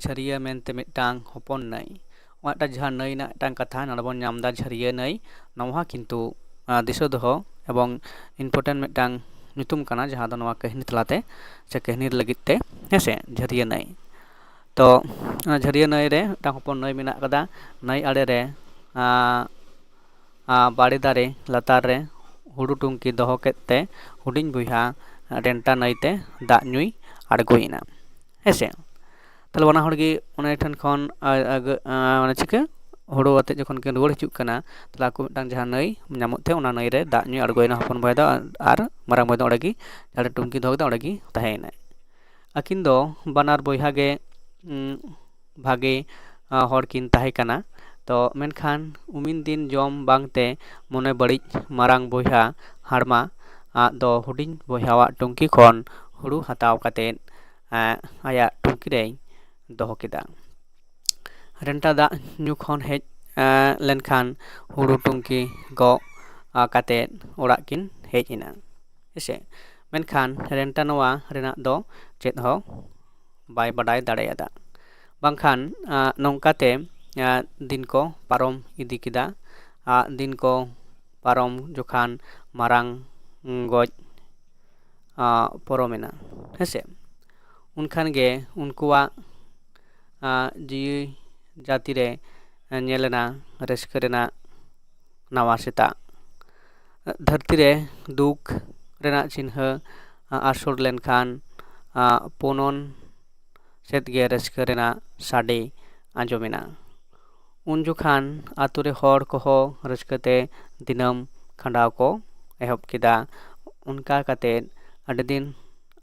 ᱡᱷᱟᱹᱨᱤᱭᱟᱹ ᱢᱮᱱᱛᱮ ᱢᱤᱫᱴᱟᱝ ᱦᱚᱯᱚᱱ ᱱᱟᱹᱭ ᱚᱱᱟᱴᱟᱜ ᱡᱟᱦᱟᱸ ᱱᱟᱹᱭ ᱨᱮᱱᱟᱜ ᱢᱤᱫᱴᱟᱝ ᱠᱟᱛᱷᱟ ᱱᱚᱰᱮ ᱵᱚᱱ ᱧᱟᱢ ᱮᱫᱟ ᱡᱷᱟᱹᱨᱤᱭᱟᱹ ᱱᱟᱹᱭ ᱱᱚᱣᱟ ᱠᱤᱱᱛᱩ ᱫᱤᱥᱟᱹ ᱫᱚᱦᱚ ᱮᱵᱚᱝ ᱤᱢᱯᱚᱨᱴᱮᱱᱴ ᱢᱤᱫᱴᱟᱝ ᱧᱩᱛᱩᱢ ᱠᱟᱱᱟ ᱡᱟᱦᱟᱸ ᱫᱚ ᱱᱚᱣᱟ ᱠᱟᱹᱦᱱᱤ ᱛᱟᱞᱟᱛᱮ ᱥᱮ ᱠᱟᱹᱦᱱᱤ ᱞᱟᱹᱜᱤᱫ ᱛᱮ ᱦᱮᱸᱥᱮ ᱡᱷᱟᱹᱨᱤᱭᱟᱹ ᱱᱟᱹᱭ ᱛᱚ ᱚᱱᱟ ᱡᱷᱟᱹᱨᱤᱭᱟᱹ ᱱᱟᱹᱭ ᱨᱮ ᱢᱤᱫᱴᱟᱝ ᱦᱚᱯᱚᱱ ᱱᱟᱹᱭ ᱢᱮᱱᱟᱜ ᱟᱠᱟᱫᱟ ᱱᱟᱹᱭ ᱟᱲᱮ ᱨᱮ ᱵᱟᱲᱮ ᱫᱟᱨᱮ ᱞᱟᱛᱟᱨ ᱨᱮ ᱦᱩᱲᱩ ᱴᱩᱝᱠᱤ ᱫᱚᱦᱚ ᱠᱮᱫ ᱛᱮ ᱦᱩᱰᱤᱧ ᱵᱚᱭᱦᱟ ᱨᱮᱱᱴᱟ ᱱᱟᱹᱭᱛᱮ ᱫᱟᱜ ᱧᱩᱭ ᱟᱬᱜᱚᱭᱮᱱᱟ ᱦᱮᱸᱥᱮ ᱛᱟᱦᱞᱮ ᱵᱟᱱᱟ ᱦᱚᱲ ᱜᱮ ᱩᱱᱤ ᱴᱷᱮᱱ ᱠᱷᱚᱱ ᱪᱤᱠᱟᱹ ᱦᱩᱲᱩ ᱟᱛᱮᱫ ᱡᱚᱠᱷᱚᱱ ᱠᱤᱱ ᱨᱩᱣᱟᱹᱲ ᱦᱤᱡᱩᱜ ᱠᱟᱱᱟ ᱛᱟᱦᱞᱮ ᱟᱠᱚ ᱢᱤᱫᱴᱟᱝ ᱡᱟᱦᱟᱸ ᱱᱟᱹᱭ ᱧᱟᱢᱚᱜ ᱛᱮ ᱚᱱᱟ ᱱᱟᱹᱭ ᱨᱮ ᱫᱟᱜ ᱧᱩᱭ ᱟᱬᱜᱚᱭᱮᱱᱟ ᱦᱚᱯᱚᱱ ᱵᱚᱭᱦᱟ ᱫᱚ ᱟᱨ ᱢᱟᱨᱟᱝ ᱵᱚᱭᱦᱟ ᱫᱚ ᱚᱸᱰᱮ ᱜᱮ ᱡᱟᱦᱟᱸ ᱴᱩᱝᱠᱤ ᱫᱚᱦᱚ ᱠᱮᱫᱟ ᱚᱸᱰᱮ ᱜᱮ ᱛᱟᱦᱮᱸᱭᱮᱱᱟᱭ ᱟᱹᱠᱤᱱ ᱫᱚ ᱵᱟᱱᱟᱨ ᱵᱚᱭᱦᱟ ᱜᱮ ᱵᱷᱟᱜᱮ ᱦᱚᱲ ᱠᱤᱱ ᱛᱟᱦᱮᱸ ᱠᱟᱱᱟ ᱛᱚ ᱢᱮᱱᱠᱷᱟन ᱩᱢᱤᱱ ᱫᱤᱱ ᱡᱚᱢ ᱵᱟᱝᱛᱮ ᱢᱚᱱᱮ ᱵᱟᱹᱲᱤᱡ ᱢᱟᱨᱟᱝ ᱵᱚᱭᱦᱟ ᱦᱟᱲᱢᱟ ᱫᱚ ᱦᱩᱰᱤᱧ ᱵᱚᱭᱦᱟᱣᱟᱜ ᱴᱩᱝᱠᱤ ᱠᱷᱚᱱ ᱦᱩᱲᱩ ᱦᱟᱛᱟᱣ ᱠᱟᱛᱮᱫ ᱟᱭᱟᱜ ᱴᱩᱝᱠᱤ ᱨᱮᱭ ᱫᱚᱦᱚ ᱠᱮᱫᱟ ᱨᱮᱱᱴᱟ ᱫᱟᱜ ᱧᱩ ᱠᱷᱚᱱ ᱦᱮᱡ ᱞᱮᱱᱠᱷᱟᱱ ᱦᱩᱲᱩ ᱴᱩᱝᱠᱤ ᱜᱚᱜ ᱠᱟᱛᱮᱫ ᱚᱲᱟᱜ ᱠᱤᱱ ᱦᱮᱡ ᱮᱱᱟ ᱦᱮᱸᱥᱮ ᱢᱮᱱᱠᱷᱟन ᱨᱮᱱᱴᱟ ᱱᱚᱣᱟ ᱨᱮᱱᱟᱜ ᱫᱚ ᱪᱮᱫ ᱦᱚᱸ ᱵᱟᱭ ᱵᱟᱰᱟᱭ ᱫᱟᱲᱮᱭᱟᱫᱟ ᱵᱟᱝᱠᱷᱟᱱ ᱱᱚᱝᱠᱟᱛᱮ ᱫᱤᱱ ᱠᱚ ᱯᱟᱨᱚᱢ ᱤᱫᱤ ᱠᱮᱫᱟ ᱫᱤᱱ ᱠᱚ ᱯᱟᱨᱚᱢ ᱡᱚᱠᱷᱟᱱ ᱢᱟᱨᱟᱝ ᱜᱚᱡ ᱯᱚᱨᱚᱢᱮᱱᱟ ᱦᱮᱸᱥᱮ ᱩᱱᱠᱷᱟᱱ ᱜᱮ ᱩᱱᱠᱩᱣᱟᱜ ᱡᱤᱣᱤ ᱡᱟᱹᱛᱤ ᱨᱮ ᱧᱮᱞᱮᱱᱟ ᱨᱟᱹᱥᱠᱟᱹ ᱨᱮᱱᱟᱜ ᱱᱟᱣᱟ ᱥᱮᱛᱟᱜ ᱫᱷᱟᱹᱨᱛᱤ ᱨᱮ ᱫᱩᱠ ᱨᱮᱱᱟᱜ ᱪᱤᱱᱦᱟᱹ ᱟᱹᱥᱩᱲ ᱞᱮᱱᱠᱷᱟᱱ ᱯᱩᱱᱚᱱ ᱥᱮᱫ ᱜᱮ ᱨᱟᱹᱥᱠᱟᱹ ᱨᱮᱱᱟᱜ ᱥᱟᱰᱮ ᱟᱸᱡᱚᱢᱮᱱᱟ ᱩᱱ ᱡᱚᱠᱷᱟᱱ ᱟᱛᱳ ᱨᱮ ᱦᱚᱲ ᱠᱚᱦᱚᱸ ᱨᱟᱹᱥᱠᱟᱹᱛᱮ ᱫᱤᱱᱟᱹᱢ ᱠᱷᱟᱸᱰᱟᱣ ᱠᱚ ᱮᱦᱚᱵ ᱠᱮᱫᱟ ᱚᱱᱠᱟ ᱠᱟᱛᱮᱫ ᱟᱹᱰᱤ ᱫᱤᱱ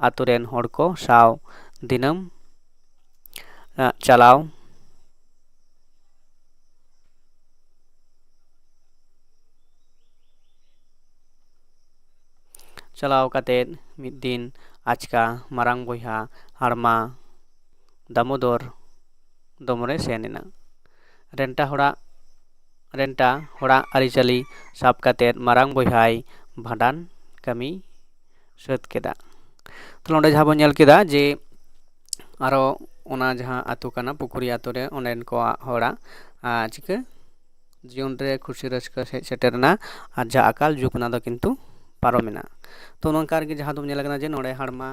ᱟᱛᱳ ᱨᱮᱱ ᱦᱚᱲ ᱠᱚ ᱥᱟᱶ ᱫᱤᱱᱟᱹᱢ ᱪᱟᱞᱟᱣ ᱠᱟᱛᱮᱫ ᱢᱤᱫ ᱫᱤᱱ ᱟᱪᱠᱟ ᱢᱟᱨᱟᱝ ᱵᱚᱭᱦᱟ ᱦᱟᱲᱢᱟ ᱫᱟᱢᱳᱫᱚᱨ ᱫᱚᱢᱚᱨᱮ ᱥᱮᱱ ᱮᱱᱟ ᱨᱮᱱᱴᱟ ᱦᱚᱲᱟᱜ ᱟᱹᱨᱤᱪᱟᱹᱞᱤ ᱥᱟᱵ ᱠᱟᱛᱮᱫ ᱢᱟᱨᱟᱝ ᱵᱚᱭᱦᱟᱭ ᱵᱷᱟᱸᱰᱟᱱ ᱠᱟᱹᱢᱤ ᱥᱟᱹᱛ ᱠᱮᱫᱟ ᱛᱚ ᱱᱚᱰᱮ ᱡᱟᱦᱟᱸ ᱵᱚᱱ ᱧᱮᱞ ᱠᱮᱫᱟ ᱡᱮ ᱟᱨᱚ ᱚᱱᱟ ᱡᱟᱦᱟᱸ ᱟᱹᱛᱩ ᱠᱟᱱᱟ ᱯᱩᱠᱷᱩᱨᱤ ᱟᱹᱛᱩ ᱨᱮ ᱚᱸᱰᱮᱱ ᱠᱚᱣᱟᱜ ᱦᱚᱲᱟᱜ ᱪᱤᱠᱟᱹ ᱡᱤᱭᱚᱱ ᱨᱮ ᱠᱷᱩᱥᱤ ᱨᱟᱹᱥᱠᱟᱹ ᱦᱮᱡ ᱥᱮᱴᱮᱨᱮᱱᱟ ᱟᱨ ᱡᱟᱦᱟᱸ ᱟᱠᱟᱞ ᱡᱩᱜᱽ ᱚᱱᱟ ᱫᱚ ᱠᱤᱱᱛᱩ ᱯᱟᱨᱚᱢᱮᱱᱟ ᱛᱚ ᱱᱚᱝᱠᱟ ᱨᱮᱜᱮ ᱡᱟᱦᱟᱸ ᱫᱚ ᱧᱮᱞ ᱠᱟᱱᱟ ᱡᱮ ᱱᱚᱰᱮ ᱦᱟᱲᱢᱟ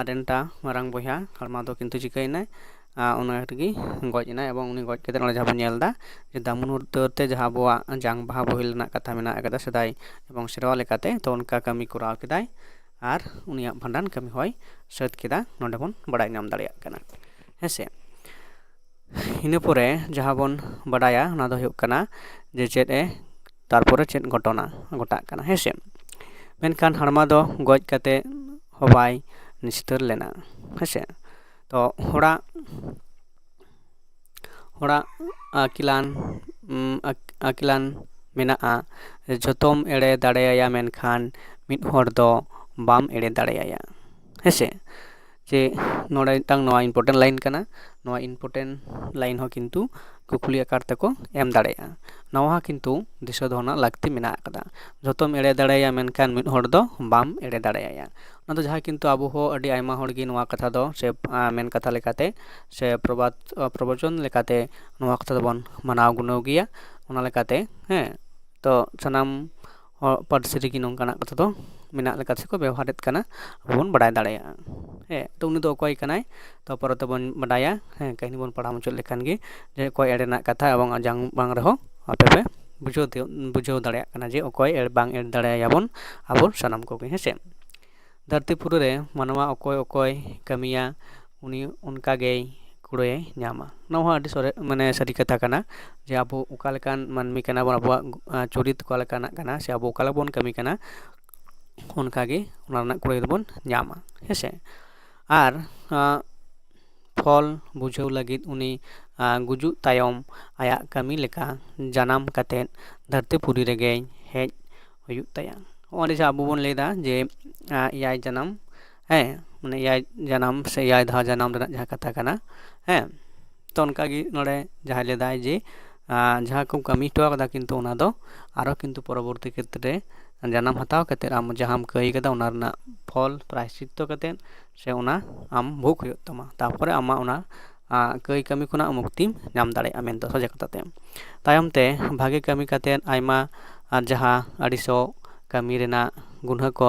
ᱨᱮᱱᱴᱟ ᱢᱟᱨᱟᱝ ᱵᱚᱭᱦᱟ ᱦᱟᱲᱢᱟ ᱫᱚ ᱠᱤᱱᱛᱩ ᱪᱤᱠᱟᱹᱭᱮᱱᱟᱭ ᱚᱱᱟ ᱨᱮᱜᱮ ᱜᱚᱡ ᱮᱱᱟᱭ ᱮᱵᱚᱝ ᱩᱱᱤ ᱜᱚᱡ ᱠᱟᱛᱮᱫ ᱱᱚᱰᱮ ᱡᱟᱦᱟᱸ ᱵᱚᱱ ᱧᱮᱞ ᱮᱫᱟ ᱡᱮ ᱫᱟᱢᱩᱱ ᱩᱛᱟᱹᱨ ᱛᱮ ᱡᱟᱦᱟᱸ ᱟᱵᱚᱣᱟᱜ ᱡᱟᱝ ᱵᱟᱦᱟ ᱵᱳᱦᱮᱞ ᱨᱮᱱᱟᱜ ᱠᱟᱛᱷᱟ ᱢᱮᱱᱟᱜ ᱟᱠᱟᱫᱟ ᱥᱮᱫᱟᱭ ᱮᱵᱚᱝ ᱥᱮᱨᱣᱟ ᱞᱮᱠᱟᱛᱮ ᱛᱚ ᱚᱱᱠᱟ ᱠᱟᱹᱢᱤ ᱠᱚᱨᱟᱣ ᱠᱮᱫᱟᱭ ᱟᱨ ᱩᱱᱤᱭᱟᱜ ᱵᱷᱟᱸᱰᱟᱱ ᱠᱟᱹᱢᱤ ᱦᱚᱸᱭ ᱥᱟᱹᱛ ᱠᱮᱫᱟ ᱱᱚᱰᱮ ᱵᱚᱱ ᱵᱟᱲᱟᱭ ᱧᱟᱢ ᱫᱟᱲᱮᱭᱟᱜ ᱠᱟᱱᱟ ᱦᱮᱸᱥᱮ ᱤᱱᱟᱹ ᱯᱚᱨᱮ ᱡᱟᱦᱟᱸ ᱵᱚᱱ ᱵᱟᱰᱟᱭᱟ ᱚᱱᱟ ᱫᱚ ᱦᱩᱭᱩᱜ ᱠᱟᱱᱟ ᱡᱮ ᱛᱟᱨᱯᱚᱨᱮ ᱪᱮᱫ ᱜᱷᱚᱴᱚᱱᱟ ᱜᱷᱚᱴᱟᱜ ᱠᱟᱱᱟ ᱦᱮᱸᱥᱮ ᱢᱮᱱᱠᱷᱟᱱ ᱦᱟᱲᱢᱟ ᱫᱚ ᱜᱚᱡ ᱠᱟᱛᱮᱫ ᱦᱚᱸ ᱵᱟᱭ ᱱᱤᱥᱛᱟᱹᱨ ᱞᱮᱱᱟ ᱦᱮᱸᱥᱮ ᱛᱚ ᱦᱚᱲᱟᱜ ᱟᱹᱠᱤᱞᱟᱱ ᱢᱮᱱᱟᱜᱼᱟ ᱡᱚᱛᱚᱢ ᱮᱲᱮ ᱫᱟᱲᱮᱭᱟᱭᱟ ᱢᱮᱱᱠᱷᱟᱱ ᱢᱤᱫ ᱦᱚᱲ ᱫᱚ ᱵᱟᱢ ᱮᱲᱮ ᱫᱟᱲᱮᱭᱟᱭᱟ ᱦᱮᱸᱥᱮ ᱡᱮ ᱱᱚᱰᱮ ᱢᱤᱫᱴᱟᱝ ᱱᱚᱣᱟ ᱤᱢᱯᱚᱨᱴᱮᱱᱴ ᱞᱟᱭᱤᱱ ᱠᱟᱱᱟ ᱱᱚᱣᱟ ᱤᱢᱯᱚᱨᱴᱮᱱᱴ ᱞᱟᱭᱤᱱ ᱦᱚᱸ ᱠᱤᱱᱛᱩ ᱠᱩᱠᱞᱤ ᱟᱠᱟᱨ ᱛᱮᱠᱚ ᱮᱢ ᱫᱟᱲᱮᱭᱟᱜᱼᱟ ᱱᱚᱣᱟ ᱦᱚᱸ ᱠᱤᱱᱛᱩ ᱫᱤᱥᱟᱹ ᱫᱚᱦᱚ ᱨᱮᱱᱟᱜ ᱞᱟᱹᱠᱛᱤ ᱢᱮᱱᱟᱜ ᱟᱠᱟᱫᱟ ᱡᱚᱛᱚᱢ ᱮᱲᱮ ᱫᱟᱲᱮᱭᱟᱭᱟ ᱢᱮᱱᱠᱷᱟन ᱢᱤᱫ ᱦᱚᱲ ᱫᱚ ᱵᱟᱢ ᱮᱲᱮ ᱫᱟᱲᱮᱭᱟᱭᱟ ᱚᱱᱟ ᱫᱚ ᱡᱟᱦᱟᱸ ᱠᱤᱱᱛᱩ ᱟᱵᱚ ᱦᱚᱸ ᱟᱹᱰᱤ ᱟᱭᱢᱟ ᱦᱚᱲᱜᱮ ᱱᱚᱣᱟ ᱠᱟᱛᱷᱟ ᱫᱚ ᱥᱮ ᱢᱮᱱ ᱠᱟᱛᱷᱟ ᱞᱮᱠᱟᱛᱮ ᱥᱮ ᱯᱨᱚᱵᱚᱪᱚᱱ ᱞᱮᱠᱟᱛᱮ ᱱᱚᱣᱟ ᱠᱟᱛᱷᱟ ᱫᱚᱵᱚᱱ ᱢᱟᱱᱟᱣ ᱜᱩᱱᱟᱹᱣ ᱜᱮᱭᱟ ᱚᱱᱟ ᱞᱮᱠᱟᱛᱮ ᱛᱚ ᱥᱟᱱᱟᱢ ᱯᱟᱹᱨᱥᱤ ᱨᱮᱜᱮ ᱱᱚᱝᱠᱟᱱᱟᱜ ᱠᱟᱛᱷᱟ ᱫᱚ ᱢᱮᱱᱟᱜ ᱞᱮᱠᱟ ᱥᱮᱠᱚ ᱵᱮᱵᱚᱦᱟᱨᱮᱫ ᱠᱟᱱᱟ, ᱟᱵᱚ ᱵᱚᱱ ᱵᱟᱰᱟᱭ ᱫᱟᱲᱮᱭᱟᱜᱼᱟ᱾ ᱦᱮᱸ ᱛᱚ ᱩᱱᱤ ᱫᱚ ᱚᱠᱚᱭ ᱠᱟᱱᱟᱭ, ᱛᱚ ᱯᱚᱨᱮ ᱛᱮᱵᱚᱱ ᱵᱟᱰᱟᱭᱟ, ᱦᱮᱸ ᱠᱟᱹᱦᱱᱤ ᱵᱚᱱ ᱯᱟᱲᱦᱟᱣ ᱢᱩᱪᱟᱹᱫ ᱞᱮᱠᱷᱟᱱ ᱜᱮ ᱡᱮ ᱚᱠᱚᱭ ᱮᱲᱮᱱᱟᱜ ᱠᱟᱛᱷᱟ ᱮᱵᱚᱝ ᱡᱟᱝ ᱵᱟᱝ ᱨᱮᱦᱚᱸ ᱟᱯᱮ ᱯᱮ ᱵᱩᱡᱷᱟᱹᱣ ᱫᱟᱲᱮᱭᱟᱜ ᱠᱟᱱᱟ ᱡᱮ ᱚᱠᱚᱭ ᱵᱟᱝ ᱮᱲ ᱫᱟᱲᱮᱭᱟᱵᱚᱱ ᱟᱵᱚ ᱥᱟᱱᱟᱢ ᱠᱚᱜᱮ, ᱦᱮᱸᱥᱮ᱾ ᱫᱷᱟᱹᱨᱛᱤ ᱯᱩᱨᱤ ᱨᱮ ᱢᱟᱱᱣᱟ ᱚᱠᱚᱭ ᱠᱟᱹᱢᱤᱭᱟ ᱩᱱᱤ ᱚᱱᱠᱟᱜᱮᱭ ᱠᱩᱲᱟᱹᱭᱮ ᱧᱟᱢᱟ᱾ ᱱᱚᱣᱟ ᱦᱚᱸ ᱟᱹᱰᱤ ᱥᱟᱹᱨᱤ ᱠᱟᱛᱷᱟ ᱠᱟᱱᱟ ᱡᱮ ᱟᱵᱚ ᱚᱠᱟ ᱞᱮᱠᱟᱱ ᱢᱟᱹᱱᱢᱤ ᱠᱟᱱᱟ ᱵᱚᱱ, ᱟᱵᱚᱣᱟᱜ ᱪᱚᱨᱤᱛ ᱚᱠᱟ ᱞᱮᱠᱟᱱᱟᱜ ᱠᱟᱱᱟ ᱥᱮ ᱟᱵᱚ ᱚᱠᱟ ᱞᱮᱠᱟ ᱵᱚᱱ ᱠᱟᱹᱢᱤ ᱠᱟᱱᱟ ᱚᱱᱠᱟᱜᱮ ᱚᱱᱟ ᱨᱮᱱᱟᱜ ᱠᱩᱲᱟᱹᱭ ᱫᱚᱵᱚᱱ ᱧᱟᱢᱟ, ᱦᱮᱸᱥᱮ᱾ ᱟᱨ ᱯᱷᱚᱞ ᱵᱩᱡᱷᱟᱹᱣ ᱞᱟᱹᱜᱤᱫ ᱩᱱᱤ ᱜᱩᱡᱩᱜ ᱛᱟᱭᱚᱢ ᱟᱭᱟᱜ ᱠᱟᱹᱢᱤ ᱞᱮᱠᱟ ᱡᱟᱱᱟᱢ ᱠᱟᱛᱮᱫ ᱫᱷᱟᱹᱨᱛᱤ ᱯᱩᱨᱤ ᱨᱮᱜᱮ ᱦᱮᱡ ᱦᱩᱭᱩᱜ ᱛᱟᱭᱟ᱾ ᱱᱚᱜᱼᱚᱭ ᱡᱮ ᱟᱵᱚ ᱵᱚᱱ ᱞᱟᱹᱭᱫᱟ ᱡᱮ 7 ᱡᱟᱱᱟᱢ, ᱦᱮᱸ ᱢᱟᱱᱮ 7 ᱡᱟᱱᱟᱢ ᱥᱮ 7 ᱫᱷᱟᱣ ᱡᱟᱱᱟᱢ ᱨᱮᱱᱟᱜ ᱡᱟᱦᱟᱸ ᱠᱟᱛᱷᱟ ᱠᱟᱱᱟ, ᱦᱮᱸ ᱛᱚ ᱚᱱᱠᱟᱜᱮ ᱱᱚᱰᱮ ᱡᱟᱦᱟᱸᱭ ᱞᱟᱹᱭᱫᱟᱭ ᱡᱮ ᱡᱟᱦᱟᱸ ᱠᱚᱢ ᱠᱟᱹᱢᱤ ᱦᱚᱴᱚ ᱠᱟᱫᱟ ᱠᱤᱱᱛᱩ ᱚᱱᱟ ᱫᱚ ᱟᱨᱚ ᱠᱤᱱᱛᱩ ᱯᱚᱨᱚᱵᱚᱨᱛᱤ ᱠᱷᱮᱛᱨᱮ ᱡᱟᱱᱟᱢ ᱦᱟᱛᱟᱣ ᱠᱟᱛᱮᱫ ᱟᱢ ᱡᱟᱦᱟᱸᱢ ᱠᱟᱹᱭ ᱠᱟᱫᱟ ᱚᱱᱟ ᱨᱮᱱᱟᱜ ᱯᱷᱚᱞ ᱯᱨᱟᱭᱥᱪᱤᱛᱛᱚ ᱠᱟᱛᱮᱫ ᱥᱮ ᱚᱱᱟ ᱟᱢ ᱵᱷᱳᱜᱽ ᱦᱩᱭᱩᱜ ᱛᱟᱢᱟ, ᱛᱟᱨᱯᱚᱨᱮ ᱟᱢᱟᱜ ᱚᱱᱟ ᱠᱟᱹᱭ ᱠᱟᱹᱢᱤ ᱠᱷᱚᱱᱟᱜ ᱢᱩᱠᱛᱤᱢ ᱧᱟᱢ ᱫᱟᱲᱮᱭᱟᱜᱼᱟ ᱢᱮᱱᱫᱚ ᱥᱚᱡᱷᱮ ᱠᱟᱛᱷᱟᱛᱮ᱾ ᱛᱟᱭᱚᱢ ᱛᱮ ᱵᱷᱟᱜᱮ ᱠᱟᱹᱢᱤ ᱠᱟᱛᱮᱫ ᱟᱭᱢᱟ ᱡᱟᱦᱟᱸ ᱟᱹᱲᱤᱥᱚᱜ ᱠᱟᱹᱢᱤ ᱨᱮᱱᱟᱜ ᱜᱩᱱᱦᱟᱹ ᱠᱚ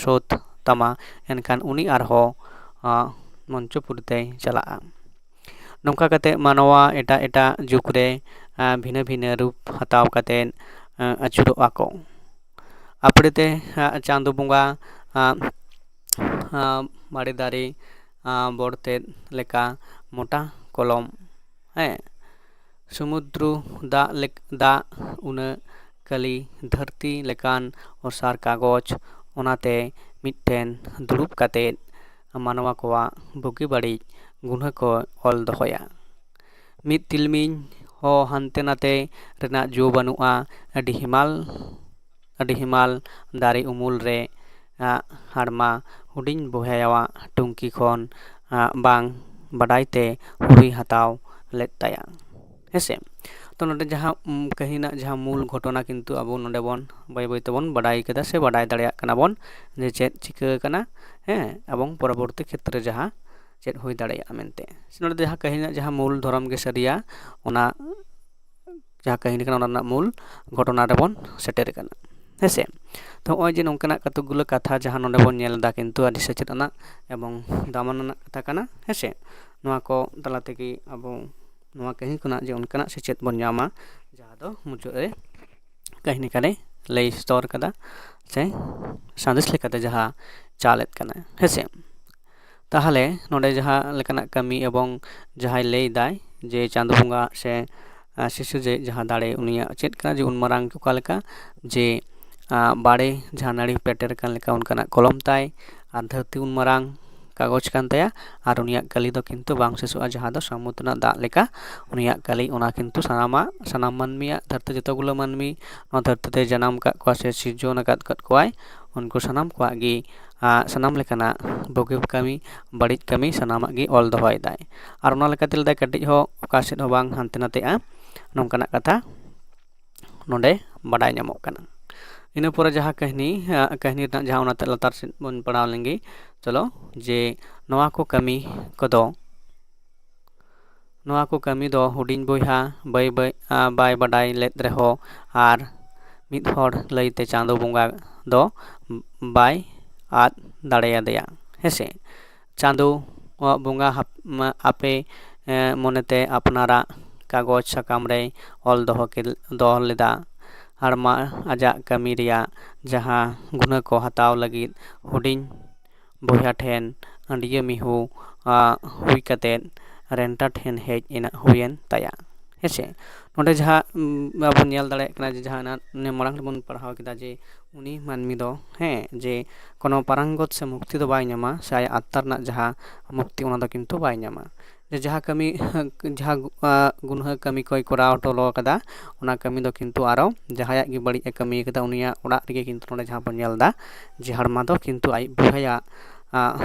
ᱥᱳᱫᱷ ᱛᱟᱢᱟ, ᱮᱱᱠᱷᱟᱱ ᱩᱱᱤ ᱟᱨᱦᱚᱸ ᱢᱚᱧᱪᱚ ᱯᱩᱨᱤᱛᱮᱭ ᱪᱟᱞᱟᱜᱼᱟ᱾ ᱱᱚᱝᱠᱟ ᱠᱟᱛᱮᱫ ᱢᱟᱱᱣᱟ ᱮᱴᱟᱜ ᱮᱴᱟᱜ ᱡᱩᱜᱽ ᱨᱮ ᱵᱷᱤᱱᱟᱹ ᱵᱷᱤᱱᱟᱹ ᱨᱩᱯ ᱦᱟᱛᱟᱣ ᱠᱟᱛᱮᱫ ᱟᱹᱪᱩᱨᱚᱜᱼᱟ ᱠᱚ᱾ ᱟᱯᱲᱮᱛᱮ ᱪᱟᱸᱫᱳ ᱵᱚᱸᱜᱟ ᱵᱟᱲᱮ ᱫᱟᱨᱮ ᱵᱚᱲᱛᱮᱫ ᱞᱮᱠᱟ ᱢᱚᱴᱟ ᱠᱚᱞᱚᱢ, ᱦᱮᱸ ᱥᱚᱢᱩᱫᱨᱚ ᱫᱟᱜ ᱩᱱᱟᱹᱜ ᱠᱷᱟᱹᱞᱤ ᱫᱷᱟᱹᱨᱛᱤ ᱞᱮᱠᱟᱱ ᱚᱥᱟᱨ ᱠᱟᱜᱚᱡᱽ, ᱚᱱᱟᱛᱮ ᱢᱤᱫᱴᱷᱮᱱ ᱫᱩᱲᱩᱵ ᱠᱟᱛᱮᱫ ᱢᱟᱱᱣᱟ ᱠᱚᱣᱟᱜ ᱵᱩᱜᱤ ᱵᱟᱹᱲᱤᱡ ᱜᱩᱱᱦᱟᱹ ᱠᱚ ᱚᱞ ᱫᱚᱦᱚᱭᱟ᱾ ᱢᱤᱫ ᱛᱤᱞᱢᱤᱧ ᱦᱚᱸ ᱦᱟᱱᱛᱮ ᱱᱟᱛᱮ ᱨᱮᱱᱟᱜ ᱡᱚ ᱵᱟᱹᱱᱩᱜᱼᱟ᱾ ᱟᱹᱰᱤ ᱦᱮᱢᱟᱞ ᱫᱟᱨᱮ ᱩᱢᱩᱞ ᱨᱮ ᱦᱟᱲᱢᱟ ᱦᱩᱰᱤᱧ ᱵᱚᱭᱦᱟᱣᱟᱜ ᱴᱩᱝᱠᱤ ᱠᱷᱚᱱ ᱵᱟᱝ ᱵᱟᱰᱟᱭᱛᱮ ᱦᱩᱨᱤ ᱦᱟᱛᱟᱣ ᱞᱮᱫ ᱛᱟᱭᱟ, ᱦᱮᱸᱥᱮ᱾ ᱛᱚ ᱱᱚᱰᱮ ᱡᱟᱦᱟᱸ ᱠᱟᱹᱦᱱᱤ ᱨᱮᱱᱟᱜ ᱡᱟᱦᱟᱸ ᱢᱩᱞ ᱜᱷᱚᱴᱚᱱᱟ ᱠᱤᱱᱛᱩ ᱟᱵᱚ ᱱᱚᱰᱮ ᱵᱚᱱ ᱵᱟᱹᱭ ᱵᱟᱹᱭ ᱛᱮᱵᱚᱱ ᱵᱟᱰᱟᱭ ᱠᱮᱫᱟ ᱥᱮ ᱵᱟᱰᱟᱭ ᱫᱟᱲᱮᱭᱟᱜ ᱠᱟᱱᱟ ᱵᱚᱱ ᱡᱮ ᱪᱮᱫ ᱪᱤᱠᱟᱹ ᱠᱟᱱᱟ, ᱦᱮᱸ ᱮᱵᱚᱝ ᱯᱚᱨᱚᱵᱚᱨᱛᱤ ᱠᱷᱮᱛᱨᱮ ᱡᱟᱦᱟᱸ ᱪᱮᱫ ᱦᱩᱭ ᱫᱟᱲᱮᱭᱟᱜᱼᱟ ᱢᱮᱱᱛᱮ᱾ ᱱᱚᱰᱮ ᱡᱟᱦᱟᱸ ᱠᱟᱹᱦᱱᱤ ᱨᱮᱱᱟᱜ ᱡᱟᱦᱟᱸ ᱢᱩᱞ ᱫᱷᱚᱨᱚᱢ ᱜᱮ ᱥᱟᱹᱨᱤᱭᱟ, ᱚᱱᱟ ᱡᱟᱦᱟᱸ ᱠᱟᱹᱦᱱᱤ ᱠᱟᱱᱟ ᱚᱱᱟ ᱨᱮᱱᱟᱜ ᱢᱩᱞ ᱜᱷᱚᱴᱚᱱᱟ ᱨᱮᱵᱚᱱ ᱥᱮᱴᱮᱨ ᱠᱟᱱᱟ, ᱦᱮᱸᱥᱮ᱾ ᱛᱚ ᱱᱚᱜᱼᱚᱭ ᱡᱮ ᱱᱚᱝᱠᱟᱱᱟᱜ ᱠᱚᱛᱚᱠ ᱜᱩᱞᱳ ᱠᱟᱛᱷᱟ ᱡᱟᱦᱟᱸ ᱱᱚᱰᱮ ᱵᱚᱱ ᱧᱮᱞ ᱮᱫᱟ ᱠᱤᱱᱛᱩ ᱟᱹᱰᱤ ᱥᱮᱪᱮᱫ ᱟᱱᱟᱜ ᱮᱵᱚᱝ ᱫᱟᱢᱟᱱᱟᱱᱟᱜ ᱠᱟᱛᱷᱟ ᱠᱟᱱᱟ, ᱦᱮᱸᱥᱮ᱾ ᱱᱚᱣᱟ ᱠᱚ ᱛᱟᱞᱟ ᱛᱮᱜᱮ ᱟᱵᱚ ᱱᱚᱣᱟ ᱠᱟᱹᱦᱱᱤ ᱠᱷᱚᱱᱟᱜ ᱡᱮ ᱚᱱᱠᱟᱱᱟᱜ ᱥᱮᱪᱮᱫ ᱵᱚᱱ ᱧᱟᱢᱟ ᱡᱟᱦᱟᱸ ᱫᱚ ᱢᱩᱪᱟᱹᱫ ᱨᱮ ᱠᱟᱹᱦᱱᱤ ᱠᱟᱨᱮ ᱞᱟᱹᱭ ᱥᱚᱫᱚᱨ ᱠᱟᱫᱟ ᱥᱮ ᱥᱟᱸᱫᱮᱥ ᱞᱮᱠᱟᱛᱮ ᱡᱟᱦᱟᱸ ᱪᱟᱞᱮᱫ ᱠᱟᱱᱟ, ᱦᱮᱸᱥᱮ᱾ ᱛᱟᱦᱚᱞᱮ ᱱᱚᱰᱮ ᱡᱟᱦᱟᱸ ᱞᱮᱠᱟᱱᱟᱜ ᱠᱟᱹᱢᱤ ᱮᱵᱚᱝ ᱡᱟᱦᱟᱸᱭ ᱞᱟᱹᱭᱫᱟᱭ ᱡᱮ ᱪᱟᱸᱫᱳ ᱵᱚᱸᱜᱟ ᱥᱮ ᱥᱤᱥᱩᱡᱮᱜ ᱡᱟᱦᱟᱸ ᱫᱟᱲᱮ ᱩᱱᱤᱭᱟᱜ ᱪᱮᱫ ᱠᱟᱱᱟ ᱡᱮ ᱩᱱ ᱢᱟᱨᱟᱝ ᱚᱠᱟ ᱞᱮᱠᱟ ᱡᱮ ᱵᱟᱲᱮ ᱡᱟᱦᱟᱸ ᱱᱟᱹᱲᱤ ᱯᱮᱴᱮᱨ ᱟᱠᱟᱱ ᱞᱮᱠᱟ ᱚᱱᱠᱟᱱᱟᱜ ᱠᱚᱞᱚᱢ ᱛᱟᱭ, ᱟᱨ ᱫᱷᱟᱹᱨᱛᱤ ᱩᱱ ᱢᱟᱨᱟᱝ ᱠᱟᱜᱚᱡᱽ ᱠᱟᱱ ᱛᱟᱭᱟ, ᱟᱨ ᱩᱱᱤᱭᱟᱜ ᱠᱟᱹᱞᱤ ᱫᱚ ᱠᱤᱱᱛᱩ ᱵᱟᱝ ᱥᱮᱥᱚᱜᱼᱟ ᱡᱟᱦᱟᱸ ᱫᱚ ᱥᱟᱹᱢᱩᱫ ᱨᱮᱱᱟᱜ ᱫᱟᱜ ᱞᱮᱠᱟ ᱩᱱᱤᱭᱟᱜ ᱠᱟᱹᱞᱤ, ᱚᱱᱟ ᱠᱤᱱᱛᱩ ᱥᱟᱱᱟᱢ ᱢᱟᱹᱱᱢᱤᱭᱟᱜ ᱫᱷᱟᱹᱨᱛᱤ ᱡᱚᱛᱚ ᱜᱩᱞᱟᱹ ᱢᱟᱹᱱᱢᱤ ᱱᱚᱣᱟ ᱫᱷᱟᱹᱨᱛᱤ ᱛᱮ ᱡᱟᱱᱟᱢ ᱟᱠᱟᱫ ᱠᱚᱣᱟ ᱥᱮ ᱥᱤᱨᱡᱚᱱ ᱟᱠᱟᱫ ᱠᱚᱣᱟᱭ, ᱩᱱᱠᱩ ᱥᱟᱱᱟᱢ ᱠᱚᱣᱟᱜ ᱜᱮ ᱥᱟᱱᱟᱢ ᱞᱮᱠᱟᱱᱟᱜ ᱵᱩᱜᱤ ᱠᱟᱹᱢᱤ ᱵᱟᱹᱲᱤᱡ ᱠᱟᱹᱢᱤ ᱥᱟᱱᱟᱢᱟᱜ ᱜᱮ ᱚᱞ ᱫᱚᱦᱚᱭᱮᱫᱟᱭ᱾ ᱟᱨ ᱚᱱᱟ ᱞᱮᱠᱟᱛᱮ ᱞᱟᱹᱭᱫᱟᱭ ᱠᱟᱹᱴᱤᱡ ᱦᱚᱸ ᱚᱠᱟ ᱥᱮᱫ ᱦᱚᱸ ᱵᱟᱝ ᱦᱟᱱᱛᱮ ᱱᱟᱛᱮᱜᱼᱟ, ᱱᱚᱝᱠᱟᱱᱟᱜ ᱠᱟᱛᱷᱟ ᱱᱚᱰᱮ ᱵᱟᱰᱟᱭ ᱧᱟᱢᱚᱜ ᱠᱟᱱᱟ᱾ ᱤᱱᱟᱹ ᱯᱚᱨᱮ ᱡᱟᱦᱟᱸ ᱠᱟᱹᱦᱱᱤ ᱨᱮᱱᱟᱜ ᱡᱟᱦᱟᱸ ᱚᱱᱟᱛᱮ ᱞᱟᱛᱟᱨ ᱥᱮᱫ ᱵᱚᱱ ᱯᱟᱲᱦᱟᱣ ᱞᱮᱱᱜᱮ, ᱪᱚᱞᱚ ᱡᱮ ᱱᱚᱣᱟ ᱠᱚ ᱠᱟᱹᱢᱤ ᱫᱚ ᱦᱩᱰᱤᱧ ᱵᱚᱭᱦᱟ ᱵᱟᱭ ᱵᱟᱰᱟᱭ ᱞᱮᱫ ᱨᱮᱦᱚᱸ ᱟᱨ ᱢᱤᱫ ᱦᱚᱲ ᱞᱟᱹᱭᱛᱮ ᱪᱟᱸᱫᱳ ᱵᱚᱸᱜᱟ ᱫᱚ ᱵᱟᱭ ᱟᱫ ᱫᱟᱲᱮᱭᱟᱫᱮᱭᱟ, ᱦᱮᱸᱥᱮ᱾ ᱪᱟᱸᱫᱳ ᱵᱚᱸᱜᱟ ᱟᱯᱮ ᱢᱚᱱᱮᱛᱮ ᱟᱯᱱᱟᱨᱟᱜ ᱠᱟᱜᱚᱡᱽ ᱥᱟᱠᱟᱢ ᱨᱮᱭ ᱚᱞ ᱫᱚᱦᱚ ᱞᱮᱫᱟ᱾ ᱦᱟᱲᱢᱟ ᱟᱡᱟᱜ ᱠᱟᱹᱢᱤ ᱨᱮᱭᱟᱜ ᱡᱟᱦᱟᱸ ᱜᱩᱱᱟᱹ ᱠᱚ ᱦᱟᱛᱟᱣ ᱞᱟᱹᱜᱤᱫ ᱦᱩᱰᱤᱧ ᱵᱚᱭᱦᱟ ᱴᱷᱮᱱ ᱟᱹᱰᱤᱭᱟᱹ ᱢᱤᱦᱩ ᱦᱩᱭ ᱠᱟᱛᱮᱫ ᱨᱮᱱᱴᱟ ᱴᱷᱮᱱ ᱦᱩᱭᱮᱱ ᱛᱟᱭᱟ, ᱦᱮᱸᱥᱮ᱾ ᱱᱚᱰᱮ ᱡᱟᱦᱟᱸ ᱵᱟᱵᱚᱱ ᱧᱮᱞ ᱫᱟᱲᱮᱭᱟᱜ ᱠᱟᱱᱟ ᱡᱮ ᱡᱟᱦᱟᱸ ᱢᱟᱲᱟᱝ ᱨᱮᱵᱚᱱ ᱯᱟᱲᱦᱟᱣ ᱠᱮᱫᱟ ᱡᱮ ᱩᱱᱤ ᱢᱟᱹᱱᱢᱤ ᱫᱚ ᱡᱮ ᱠᱳᱱᱳ ᱯᱟᱨᱟᱝᱜᱚᱛ ᱥᱮ ᱢᱩᱠᱛᱤ ᱫᱚ ᱵᱟᱭ ᱧᱟᱢᱟ, ᱥᱮ ᱟᱭᱟᱜ ᱟᱛᱛᱟ ᱨᱮᱱᱟᱜ ᱡᱟᱦᱟᱸ ᱢᱩᱠᱛᱤ ᱚᱱᱟ ᱫᱚ ᱠᱤᱱᱛᱩ ᱵᱟᱭ ᱧᱟᱢᱟ᱾ ᱡᱟᱦᱟᱸ ᱠᱟᱹᱢᱤ ᱡᱟᱦᱟᱸ ᱜᱩᱱᱦᱟᱹ ᱠᱟᱹᱢᱤ ᱠᱚᱭ ᱠᱚᱨᱟᱣ ᱦᱚᱴᱚ ᱠᱟᱫᱟ, ᱚᱱᱟ ᱠᱟᱹᱢᱤ ᱫᱚ ᱠᱤᱱᱛᱩ ᱟᱨᱚ ᱡᱟᱦᱟᱸᱭᱟᱜ ᱜᱮ ᱵᱟᱹᱲᱤᱡ ᱮ ᱠᱟᱹᱢᱤ ᱠᱟᱫᱟ ᱩᱱᱤᱭᱟᱜ ᱚᱲᱟᱜ ᱨᱮᱜᱮ ᱠᱤᱱᱛᱩ ᱱᱚᱰᱮ ᱡᱟᱦᱟᱸ ᱵᱚᱱ ᱧᱮᱞ ᱮᱫᱟ ᱡᱮ ᱦᱟᱲᱢᱟ ᱫᱚ ᱠᱤᱱᱛᱩ ᱟᱡ ᱵᱚᱭᱦᱟᱭᱟᱜ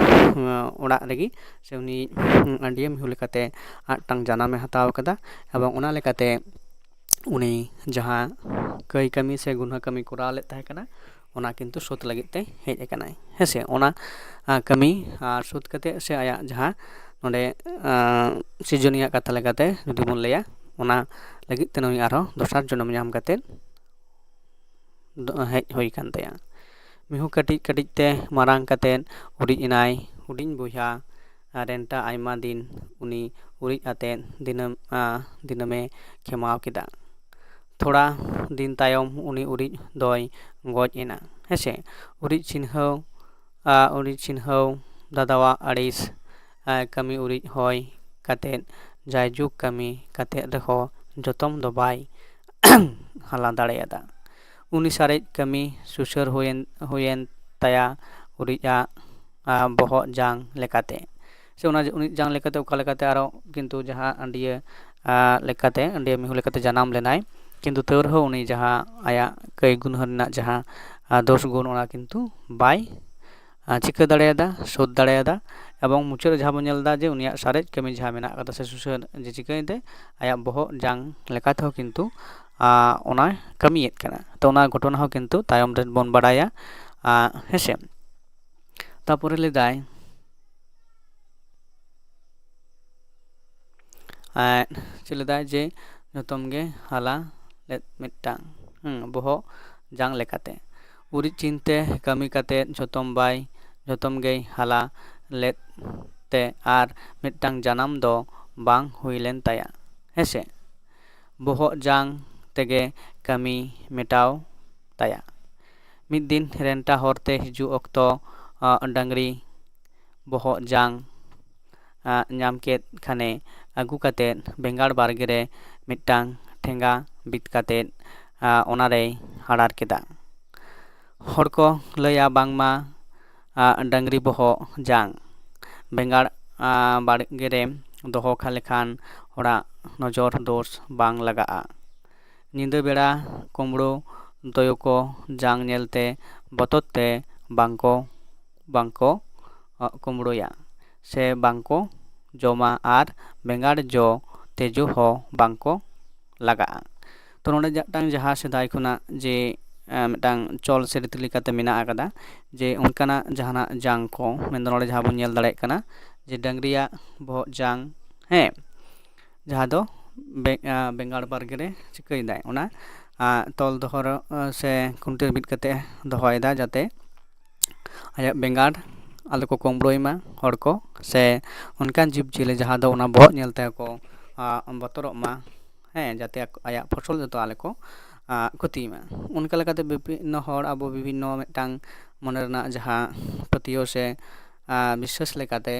ᱚᱲᱟᱜ ᱨᱮᱜᱮ ᱥᱮ ᱩᱱᱤ ᱟᱹᱰᱤᱭᱟᱹ ᱢᱤᱦᱩ ᱞᱮᱠᱟᱛᱮ ᱢᱤᱫᱴᱟᱝ ᱡᱟᱱᱟᱢᱮ ᱦᱟᱛᱟᱣ ᱠᱟᱫᱟ, ᱮᱵᱚᱝ ᱚᱱᱟ ᱞᱮᱠᱟᱛᱮ ᱩᱱᱤ ᱡᱟᱦᱟᱸ ᱠᱟᱹᱭ ᱠᱟᱹᱢᱤ ᱥᱮ ᱜᱩᱱᱦᱟᱹ ᱠᱟᱹᱢᱤ ᱠᱚᱨᱟᱣ ᱞᱮᱫ ᱛᱟᱦᱮᱸ ᱠᱟᱱᱟ ᱚᱱᱟ ᱠᱤᱱᱛᱩ ᱥᱳᱫᱷ ᱞᱟᱹᱜᱤᱫ ᱛᱮ ᱦᱮᱡ ᱟᱠᱟᱱᱟᱭ, ᱦᱮᱸᱥᱮ᱾ ᱚᱱᱟ ᱠᱟᱹᱢᱤ ᱥᱳᱫᱷ ᱠᱟᱛᱮᱫ ᱥᱮ ᱟᱭᱟᱜ ᱡᱟᱦᱟᱸ ᱱᱚᱰᱮ ᱥᱤᱨᱡᱚᱱᱤᱭᱟᱹ ᱠᱟᱛᱷᱟ ᱞᱮᱠᱟᱛᱮ ᱡᱩᱫᱤ ᱵᱚᱱ ᱞᱟᱹᱭᱟ, ᱚᱱᱟ ᱞᱟᱹᱜᱤᱫ ᱛᱮ ᱱᱩᱭ ᱟᱨᱦᱚᱸ ᱫᱚᱥᱟᱨ ᱡᱚᱱᱚᱢ ᱧᱟᱢ ᱠᱟᱛᱮᱫ ᱦᱮᱡ ᱦᱩᱭ ᱠᱟᱱ ᱛᱟᱭᱟ᱾ ᱢᱤᱦᱩ ᱠᱟᱹᱴᱤᱡ ᱠᱟᱹᱴᱤᱡ ᱛᱮ ᱢᱟᱨᱟᱝ ᱠᱟᱛᱮᱫ ᱩᱨᱤᱡ ᱮᱱᱟᱭ ᱦᱩᱰᱤᱧ ᱵᱚᱭᱦᱟ ᱨᱮᱱᱴᱟ ᱟᱭᱢᱟ ᱫᱤᱱ ᱩᱱᱤ ᱩᱨᱤᱡ ᱟᱛᱮᱫ ᱫᱤᱱᱟᱹᱢᱮ ᱠᱷᱮᱢᱟᱣ ᱠᱮᱫᱟ᱾ ᱛᱷᱚᱲᱟ ᱫᱤᱱ ᱛᱟᱭᱚᱢ ᱩᱱᱤ ᱩᱨᱤᱡ ᱫᱚᱭ ᱜᱚᱡ ᱮᱱᱟ ᱦᱮᱸᱥᱮ᱾ ᱩᱨᱤᱡ ᱪᱤᱱᱦᱟᱹᱣ ᱫᱟᱫᱟᱣᱟᱜ ᱟᱹᱲᱤᱥ ᱠᱟᱹᱢᱤ ᱩᱨᱤᱡ ᱦᱳᱭ ᱠᱟᱛᱮᱫ ᱡᱟᱭᱡᱩᱜᱽ ᱠᱟᱹᱢᱤ ᱠᱟᱛᱮᱫ ᱨᱮᱦᱚᱸ ᱡᱚᱛᱚᱢ ᱫᱚ ᱵᱟᱭ ᱦᱟᱞᱟ ᱫᱟᱲᱮᱭᱟᱫᱟ᱾ ᱩᱱᱤ ᱥᱟᱨᱮᱡ ᱠᱟᱹᱢᱤ ᱥᱩᱥᱟᱹᱨ ᱦᱩᱭᱮᱱ ᱛᱟᱭᱟ ᱩᱨᱤᱡᱟᱜ ᱵᱚᱦᱚᱜ ᱡᱟᱝ ᱞᱮᱠᱟᱛᱮ ᱥᱮ ᱚᱱᱟ ᱩᱱᱤ ᱡᱟᱝ ᱞᱮᱠᱟᱛᱮ ᱚᱠᱟ ᱞᱮᱠᱟᱛᱮ ᱟᱨᱚ ᱠᱤᱱᱛᱩ ᱡᱟᱦᱟᱸ ᱟᱹᱰᱤᱭᱟᱹ ᱞᱮᱠᱟᱛᱮ ᱟᱹᱰᱤᱭᱟᱹ ᱢᱤᱦᱩ ᱞᱮᱠᱟᱛᱮ ᱡᱟᱱᱟᱢ ᱞᱮᱱᱟᱭ, ᱠᱤᱱᱛᱩ ᱛᱟᱹᱣ ᱨᱮᱦᱚᱸ ᱩᱱᱤ ᱡᱟᱦᱟᱸ ᱟᱭᱟᱜ ᱠᱟᱹᱭ ᱜᱩᱱᱦᱟᱹ ᱨᱮᱱᱟᱜ ᱡᱟᱦᱟᱸ ᱫᱳᱥ ᱜᱩᱱ ᱚᱱᱟ ᱠᱤᱱᱛᱩ ᱵᱟᱭ ᱪᱤᱠᱟᱹ ᱫᱟᱲᱮᱭᱟᱫᱟ, ᱥᱳᱫᱷ ᱫᱟᱲᱮᱭᱟᱫᱟ᱾ ᱮᱵᱚᱝ ᱢᱩᱪᱟᱹᱫ ᱨᱮ ᱡᱟᱦᱟᱸ ᱵᱚᱱ ᱧᱮᱞ ᱮᱫᱟ ᱡᱮ ᱩᱱᱤᱭᱟᱜ ᱥᱟᱨᱮᱡ ᱠᱟᱹᱢᱤ ᱡᱟᱦᱟᱸ ᱢᱮᱱᱟᱜ ᱠᱟᱫᱟ ᱥᱮ ᱥᱩᱥᱟᱹᱨ ᱡᱮ ᱪᱤᱠᱟᱹᱭᱮᱫᱟᱭ ᱟᱭᱟᱜ ᱵᱚᱦᱚᱜ ᱡᱟᱝ ᱞᱮᱠᱟ ᱛᱮᱦᱚᱸ ᱠᱤᱱᱛᱩ ᱚᱱᱟᱭ ᱠᱟᱹᱢᱤᱭᱮᱫ ᱠᱟᱱᱟ᱾ ᱛᱚ ᱚᱱᱟ ᱜᱷᱚᱴᱚᱱᱟ ᱦᱚᱸ ᱠᱤᱱᱛᱩ ᱛᱟᱭᱚᱢ ᱨᱮᱵᱚᱱ ᱵᱟᱲᱟᱭᱟ ᱦᱮᱸᱥᱮ᱾ ᱛᱟᱯᱚᱨᱮ ᱞᱟᱹᱭᱫᱟᱭ ᱪᱮᱫ ᱞᱮᱫᱟᱭ ᱡᱮ ᱧᱩᱛᱩᱢ ᱜᱮ ᱦᱟᱞᱟ ᱞᱮᱫ ᱢᱤᱫᱴᱟᱝ ᱵᱚᱦᱚᱜ ᱡᱟᱝ ᱞᱮᱠᱟᱛᱮ ᱩᱨᱤᱡ ᱪᱤᱱᱛᱮ ᱠᱟᱹᱢᱤ ᱠᱟᱛᱮᱫ ᱡᱚᱛᱚᱢ ᱜᱮᱭ ᱦᱟᱞᱟ ᱞᱮᱫ ᱛᱮ ᱟᱨ ᱢᱤᱫᱴᱟᱝ ᱡᱟᱱᱟᱢ ᱫᱚ ᱵᱟᱝ ᱦᱩᱭ ᱞᱮᱱ ᱛᱟᱭᱟ ᱦᱮᱸᱥᱮ᱾ ᱵᱚᱦᱚᱜ ᱡᱟᱝ ᱛᱮᱜᱮ ᱠᱟᱹᱢᱤ ᱢᱮᱴᱟᱣ ᱛᱟᱭᱟ᱾ ᱢᱤᱫ ᱫᱤᱱ ᱨᱮᱱᱴᱟ ᱦᱚᱨᱛᱮ ᱦᱤᱡᱩᱜ ᱚᱠᱛᱚ ᱰᱟᱝᱨᱤ ᱵᱚᱦᱚᱜ ᱡᱟᱝ ᱧᱟᱢ ᱠᱮᱫ ᱠᱷᱟᱱᱮ ᱟᱹᱜᱩ ᱠᱟᱛᱮᱫ ᱵᱮᱸᱜᱟᱲ ᱵᱟᱲᱜᱮ ᱨᱮ ᱢᱤᱫᱴᱟᱝ ᱴᱷᱮᱸᱜᱟ ᱵᱤᱫ ᱠᱟᱛᱮᱫ ᱚᱱᱟᱨᱮᱭ ᱦᱟᱲᱟᱨ ᱠᱮᱫᱟ᱾ ᱦᱚᱲ ᱠᱚ ᱞᱟᱹᱭᱟ ᱵᱟᱝᱢᱟ ᱰᱟᱝᱨᱤ ᱵᱚᱦᱚᱜ ᱡᱟᱝ ᱵᱮᱸᱜᱟᱲ ᱵᱟᱲᱜᱮ ᱨᱮ ᱫᱚᱦᱚ ᱞᱮᱠᱷᱟᱱ ᱦᱚᱲᱟᱜ ᱱᱚᱡᱚᱨ ᱫᱳᱥ ᱵᱟᱝ ᱞᱟᱜᱟᱜᱼᱟ᱾ ᱧᱤᱫᱟᱹ ᱵᱮᱲᱟ ᱠᱩᱢᱵᱽᱲᱩ ᱛᱳᱭᱳ ᱠᱚ ᱡᱟᱝ ᱧᱮᱞᱛᱮ ᱵᱚᱛᱚᱨ ᱛᱮ ᱵᱟᱝᱠᱚ ᱠᱩᱢᱵᱽᱲᱩᱭᱟ ᱥᱮ ᱵᱟᱝᱠᱚ ᱡᱚᱢᱟ ᱟᱨ ᱵᱮᱸᱜᱟᱲ ᱡᱚ ᱛᱮᱡᱳ ᱦᱚᱸ ᱵᱟᱝᱠᱚ ᱞᱟᱜᱟᱜᱼᱟ᱾ ᱛᱚ ᱱᱚᱰᱮ ᱢᱤᱫᱴᱟᱝ ᱡᱟᱦᱟᱸ ᱥᱮᱫᱟᱭ ᱠᱷᱚᱱᱟᱜ ᱡᱮ ᱢᱤᱫᱴᱟᱝ ᱪᱚᱞ ᱥᱮ ᱨᱤᱛᱤ ᱞᱮᱠᱟᱛᱮ ᱢᱮᱱᱟᱜ ᱟᱠᱟᱫᱟ ᱡᱮ ᱚᱱᱠᱟᱱᱟᱜ ᱡᱟᱦᱟᱱᱟᱜ ᱡᱟᱝ ᱠᱚ ᱢᱮᱱᱫᱚ ᱱᱚᱰᱮ ᱡᱟᱦᱟᱸ ᱵᱚᱱ ᱧᱮᱞ ᱫᱟᱲᱮᱭᱟᱜ ᱠᱟᱱᱟ ᱡᱮ ᱰᱟᱝᱨᱤᱭᱟᱜ ᱵᱚᱦᱚᱜ ᱡᱟᱝ ᱡᱟᱦᱟᱸ ᱫᱚ ᱵᱮᱸᱜᱟᱲ ᱵᱟᱲᱜᱮ ᱨᱮ ᱪᱤᱠᱟᱹᱭᱮᱫᱟᱭ ᱚᱱᱟ ᱛᱚᱞ ᱫᱚᱦᱚ ᱥᱮ ᱠᱷᱩᱱᱴᱤ ᱵᱤᱫ ᱠᱟᱛᱮᱫ ᱫᱚᱦᱚᱭᱮᱫᱟ ᱡᱟᱛᱮ ᱟᱭᱟᱜ ᱵᱮᱸᱜᱟᱲ ᱟᱞᱚ ᱠᱚ ᱠᱩᱢᱵᱽᱲᱩᱭ ᱢᱟ ᱦᱚᱲ ᱠᱚ ᱥᱮ ᱚᱱᱠᱟᱱ ᱡᱤᱵᱽᱼᱡᱤᱭᱟᱹᱞᱤ ᱡᱟᱦᱟᱸ ᱫᱚ ᱚᱱᱟ ᱵᱚᱦᱚᱜ ᱧᱮᱞ ᱛᱮᱠᱚ ᱵᱚᱛᱚᱨᱚᱜ ᱢᱟ ᱡᱟᱛᱮ ᱟᱭᱟᱜ ᱯᱷᱚᱥᱚᱞ ᱡᱚᱛᱚ ᱟᱞᱚ ᱠᱚ ᱠᱷᱚᱛᱤᱭ ᱢᱟ᱾ ᱚᱱᱠᱟ ᱞᱮᱠᱟᱛᱮ ᱵᱤᱵᱷᱤᱱᱱᱚ ᱦᱚᱲ ᱟᱵᱚ ᱵᱤᱵᱷᱤᱱᱱᱚ ᱢᱤᱫᱴᱟᱝ ᱢᱚᱱᱮ ᱨᱮᱱᱟᱜ ᱡᱟᱦᱟᱸ ᱯᱟᱹᱛᱭᱟᱹᱣ ᱥᱮ ᱵᱤᱥᱥᱟᱹᱥ ᱞᱮᱠᱟᱛᱮ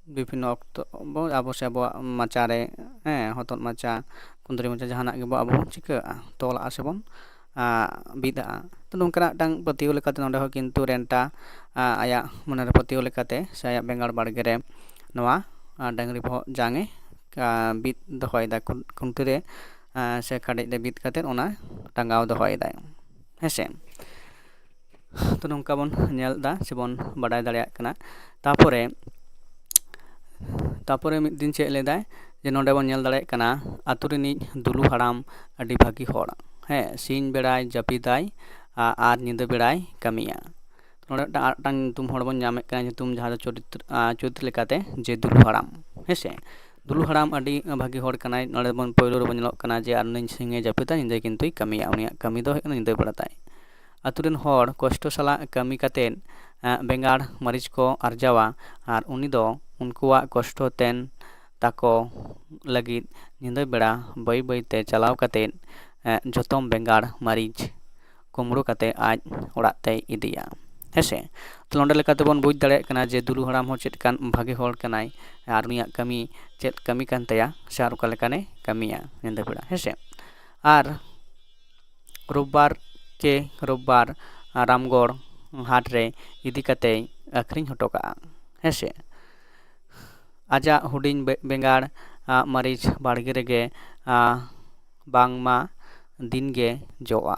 ᱵᱤᱵᱷᱤᱱᱱᱚ ᱚᱠᱛᱚ ᱟᱵᱚ ᱥᱮ ᱟᱵᱚᱣᱟᱜ ᱢᱟᱪᱟᱨᱮ ᱦᱚᱛᱚᱫ ᱢᱟᱪᱟ ᱠᱩᱸᱫᱽᱨᱤ ᱢᱟᱪᱟ ᱡᱟᱦᱟᱱᱟᱜ ᱜᱮᱵᱚ ᱟᱵᱚ ᱵᱚᱱ ᱪᱤᱠᱟᱹᱜᱼᱟ ᱛᱚᱞᱟᱜᱼᱟ ᱥᱮᱵᱚᱱ ᱵᱤᱫᱟᱜᱼᱟ᱾ ᱛᱚ ᱱᱚᱝᱠᱟᱱᱟᱜ ᱢᱤᱫᱴᱟᱝ ᱯᱟᱹᱛᱭᱟᱹᱣ ᱞᱮᱠᱟᱛᱮ ᱱᱚᱰᱮ ᱦᱚᱸ ᱠᱤᱱᱛᱩ ᱨᱮᱱᱴᱟ ᱟᱭᱟᱜ ᱢᱚᱱᱮᱨᱮ ᱯᱟᱹᱛᱭᱟᱹᱣ ᱞᱮᱠᱟᱛᱮ ᱥᱮ ᱟᱭᱟᱜ ᱵᱮᱸᱜᱟᱲ ᱵᱟᱲᱜᱮ ᱨᱮ ᱱᱚᱣᱟ ᱰᱟᱝᱨᱤ ᱵᱚᱦᱚᱜ ᱡᱟᱝ ᱵᱤᱫ ᱫᱚᱦᱚᱭᱮᱫᱟ ᱠᱷᱩᱱᱴᱤ ᱨᱮ ᱥᱮ ᱠᱟᱰᱮᱡ ᱨᱮ ᱵᱤᱫ ᱠᱟᱛᱮᱫ ᱚᱱᱟ ᱴᱟᱸᱜᱟᱣ ᱫᱚᱦᱚᱭᱮᱫᱟᱭ ᱦᱮᱸᱥᱮ᱾ ᱛᱚ ᱱᱚᱝᱠᱟ ᱵᱚᱱ ᱧᱮᱞ ᱮᱫᱟ ᱥᱮᱵᱚᱱ ᱵᱟᱰᱟᱭ ᱫᱟᱲᱮᱭᱟᱜ ᱠᱟᱱᱟ᱾ ᱛᱟᱯᱚᱨᱮ ᱢᱤᱫ ᱫᱤᱱ ᱪᱮᱫ ᱞᱮᱫᱟᱭ ᱡᱮ ᱱᱚᱰᱮ ᱵᱚᱱ ᱧᱮᱞ ᱫᱟᱲᱮᱭᱟᱜ ᱠᱟᱱᱟ ᱟᱛᱳ ᱨᱤᱱᱤᱡ ᱫᱩᱞᱩ ᱦᱟᱲᱟᱢ ᱟᱹᱰᱤ ᱵᱷᱟᱹᱜᱤ ᱦᱚᱲ ᱥᱤᱧ ᱵᱮᱲᱟᱭ ᱡᱟᱹᱯᱤᱫᱟᱭ ᱟᱨ ᱧᱤᱫᱟᱹ ᱵᱮᱲᱟᱭ ᱠᱟᱹᱢᱤᱭᱟ᱾ ᱱᱚᱰᱮ ᱟᱨ ᱢᱤᱫᱴᱟᱝ ᱧᱩᱛᱩᱢ ᱦᱚᱲ ᱵᱚᱱ ᱧᱟᱢᱮᱫ ᱠᱟᱱᱟ ᱧᱩᱛᱩᱢ ᱡᱟᱦᱟᱸ ᱫᱚ ᱪᱚᱨᱤᱛ ᱞᱮᱠᱟᱛᱮ ᱡᱮ ᱫᱩᱞᱩ ᱦᱟᱲᱟᱢ ᱦᱮᱸᱥᱮ᱾ ᱫᱩᱞᱩ ᱦᱟᱲᱟᱢ ᱟᱹᱰᱤ ᱵᱷᱟᱹᱜᱤ ᱦᱚᱲ ᱠᱟᱱᱟᱭ᱾ ᱱᱚᱰᱮ ᱯᱳᱭᱞᱳ ᱨᱮᱵᱚᱱ ᱧᱮᱞᱚᱜ ᱠᱟᱱᱟ ᱡᱮ ᱟᱨ ᱥᱤᱧᱮ ᱡᱟᱹᱯᱤᱫᱟ ᱧᱤᱫᱟᱹ ᱠᱤᱱᱛᱩᱭ ᱠᱟᱹᱢᱤᱭᱟ᱾ ᱩᱱᱤᱭᱟᱜ ᱠᱟᱹᱢᱤ ᱫᱚ ᱦᱩᱭᱩᱜ ᱠᱟᱱᱟ ᱧᱤᱫᱟᱹ ᱵᱮᱲᱟ ᱛᱟᱭ᱾ ᱟᱛᱳ ᱨᱮᱱ ᱦᱚᱲ ᱠᱚᱥᱴᱚ ᱥᱟᱞᱟᱜ ᱠᱟᱹᱢᱤ ᱠᱟᱛᱮᱫ ᱵᱮᱸᱜᱟᱲ ᱢᱟᱹᱨᱤᱪ ᱠᱚ ᱟᱨᱡᱟᱣᱟ ᱟᱨ ᱩᱱᱤ ᱫᱚ ᱩᱱᱠᱩᱣᱟᱜ ᱠᱚᱥᱴᱚ ᱛᱮᱱ ᱛᱟᱠᱚ ᱞᱟᱹᱜᱤᱫ ᱧᱤᱫᱟᱹ ᱵᱮᱲᱟ ᱵᱟᱹᱭ ᱵᱟᱹᱭᱛᱮ ᱪᱟᱞᱟᱣ ᱠᱟᱛᱮᱫ ᱡᱚᱛᱚᱢ ᱵᱮᱸᱜᱟᱲ ᱢᱟᱹᱨᱤᱪ ᱠᱩᱢᱵᱽᱲᱩ ᱠᱟᱛᱮᱫ ᱟᱡ ᱚᱲᱟᱜ ᱛᱮᱭ ᱤᱫᱤᱭᱟ ᱦᱮᱸᱥᱮ᱾ ᱛᱚ ᱱᱚᱰᱮ ᱞᱮᱠᱟᱛᱮᱵᱚᱱ ᱵᱩᱡᱽ ᱫᱟᱲᱮᱭᱟᱜ ᱠᱟᱱᱟ ᱡᱮ ᱫᱩᱞᱩ ᱦᱟᱲᱟᱢ ᱦᱚᱸ ᱪᱮᱫ ᱞᱮᱠᱟᱱ ᱵᱷᱟᱹᱜᱤ ᱦᱚᱲ ᱠᱟᱱᱟᱭ ᱟᱨ ᱩᱱᱤᱭᱟᱜ ᱠᱟᱹᱢᱤ ᱪᱮᱫ ᱠᱟᱹᱢᱤ ᱠᱟᱱ ᱛᱟᱭᱟ ᱥᱮ ᱟᱨ ᱚᱠᱟ ᱞᱮᱠᱟᱱᱮ ᱠᱟᱹᱢᱤᱭᱟ ᱧᱤᱫᱟᱹ ᱵᱮᱲᱟ ᱦᱮᱸᱥᱮ᱾ ᱟᱨ ᱨᱳᱵᱵᱟᱨ ᱨᱟᱢᱜᱚᱲ ᱦᱟᱴ ᱨᱮ ᱤᱫᱤ ᱠᱟᱛᱮᱭ ᱟᱹᱠᱷᱨᱤᱧ ᱦᱚᱴᱚ ᱠᱟᱜᱼᱟ ᱦᱮᱸᱥᱮ᱾ ᱟᱡᱟᱜ ᱦᱩᱰᱤᱧ ᱵᱮᱸᱜᱟᱲ ᱢᱟᱹᱨᱤᱪ ᱵᱟᱲᱜᱮ ᱨᱮᱜᱮ ᱵᱟᱝᱢᱟ ᱫᱤᱱᱜᱮ ᱡᱚᱜᱼᱟ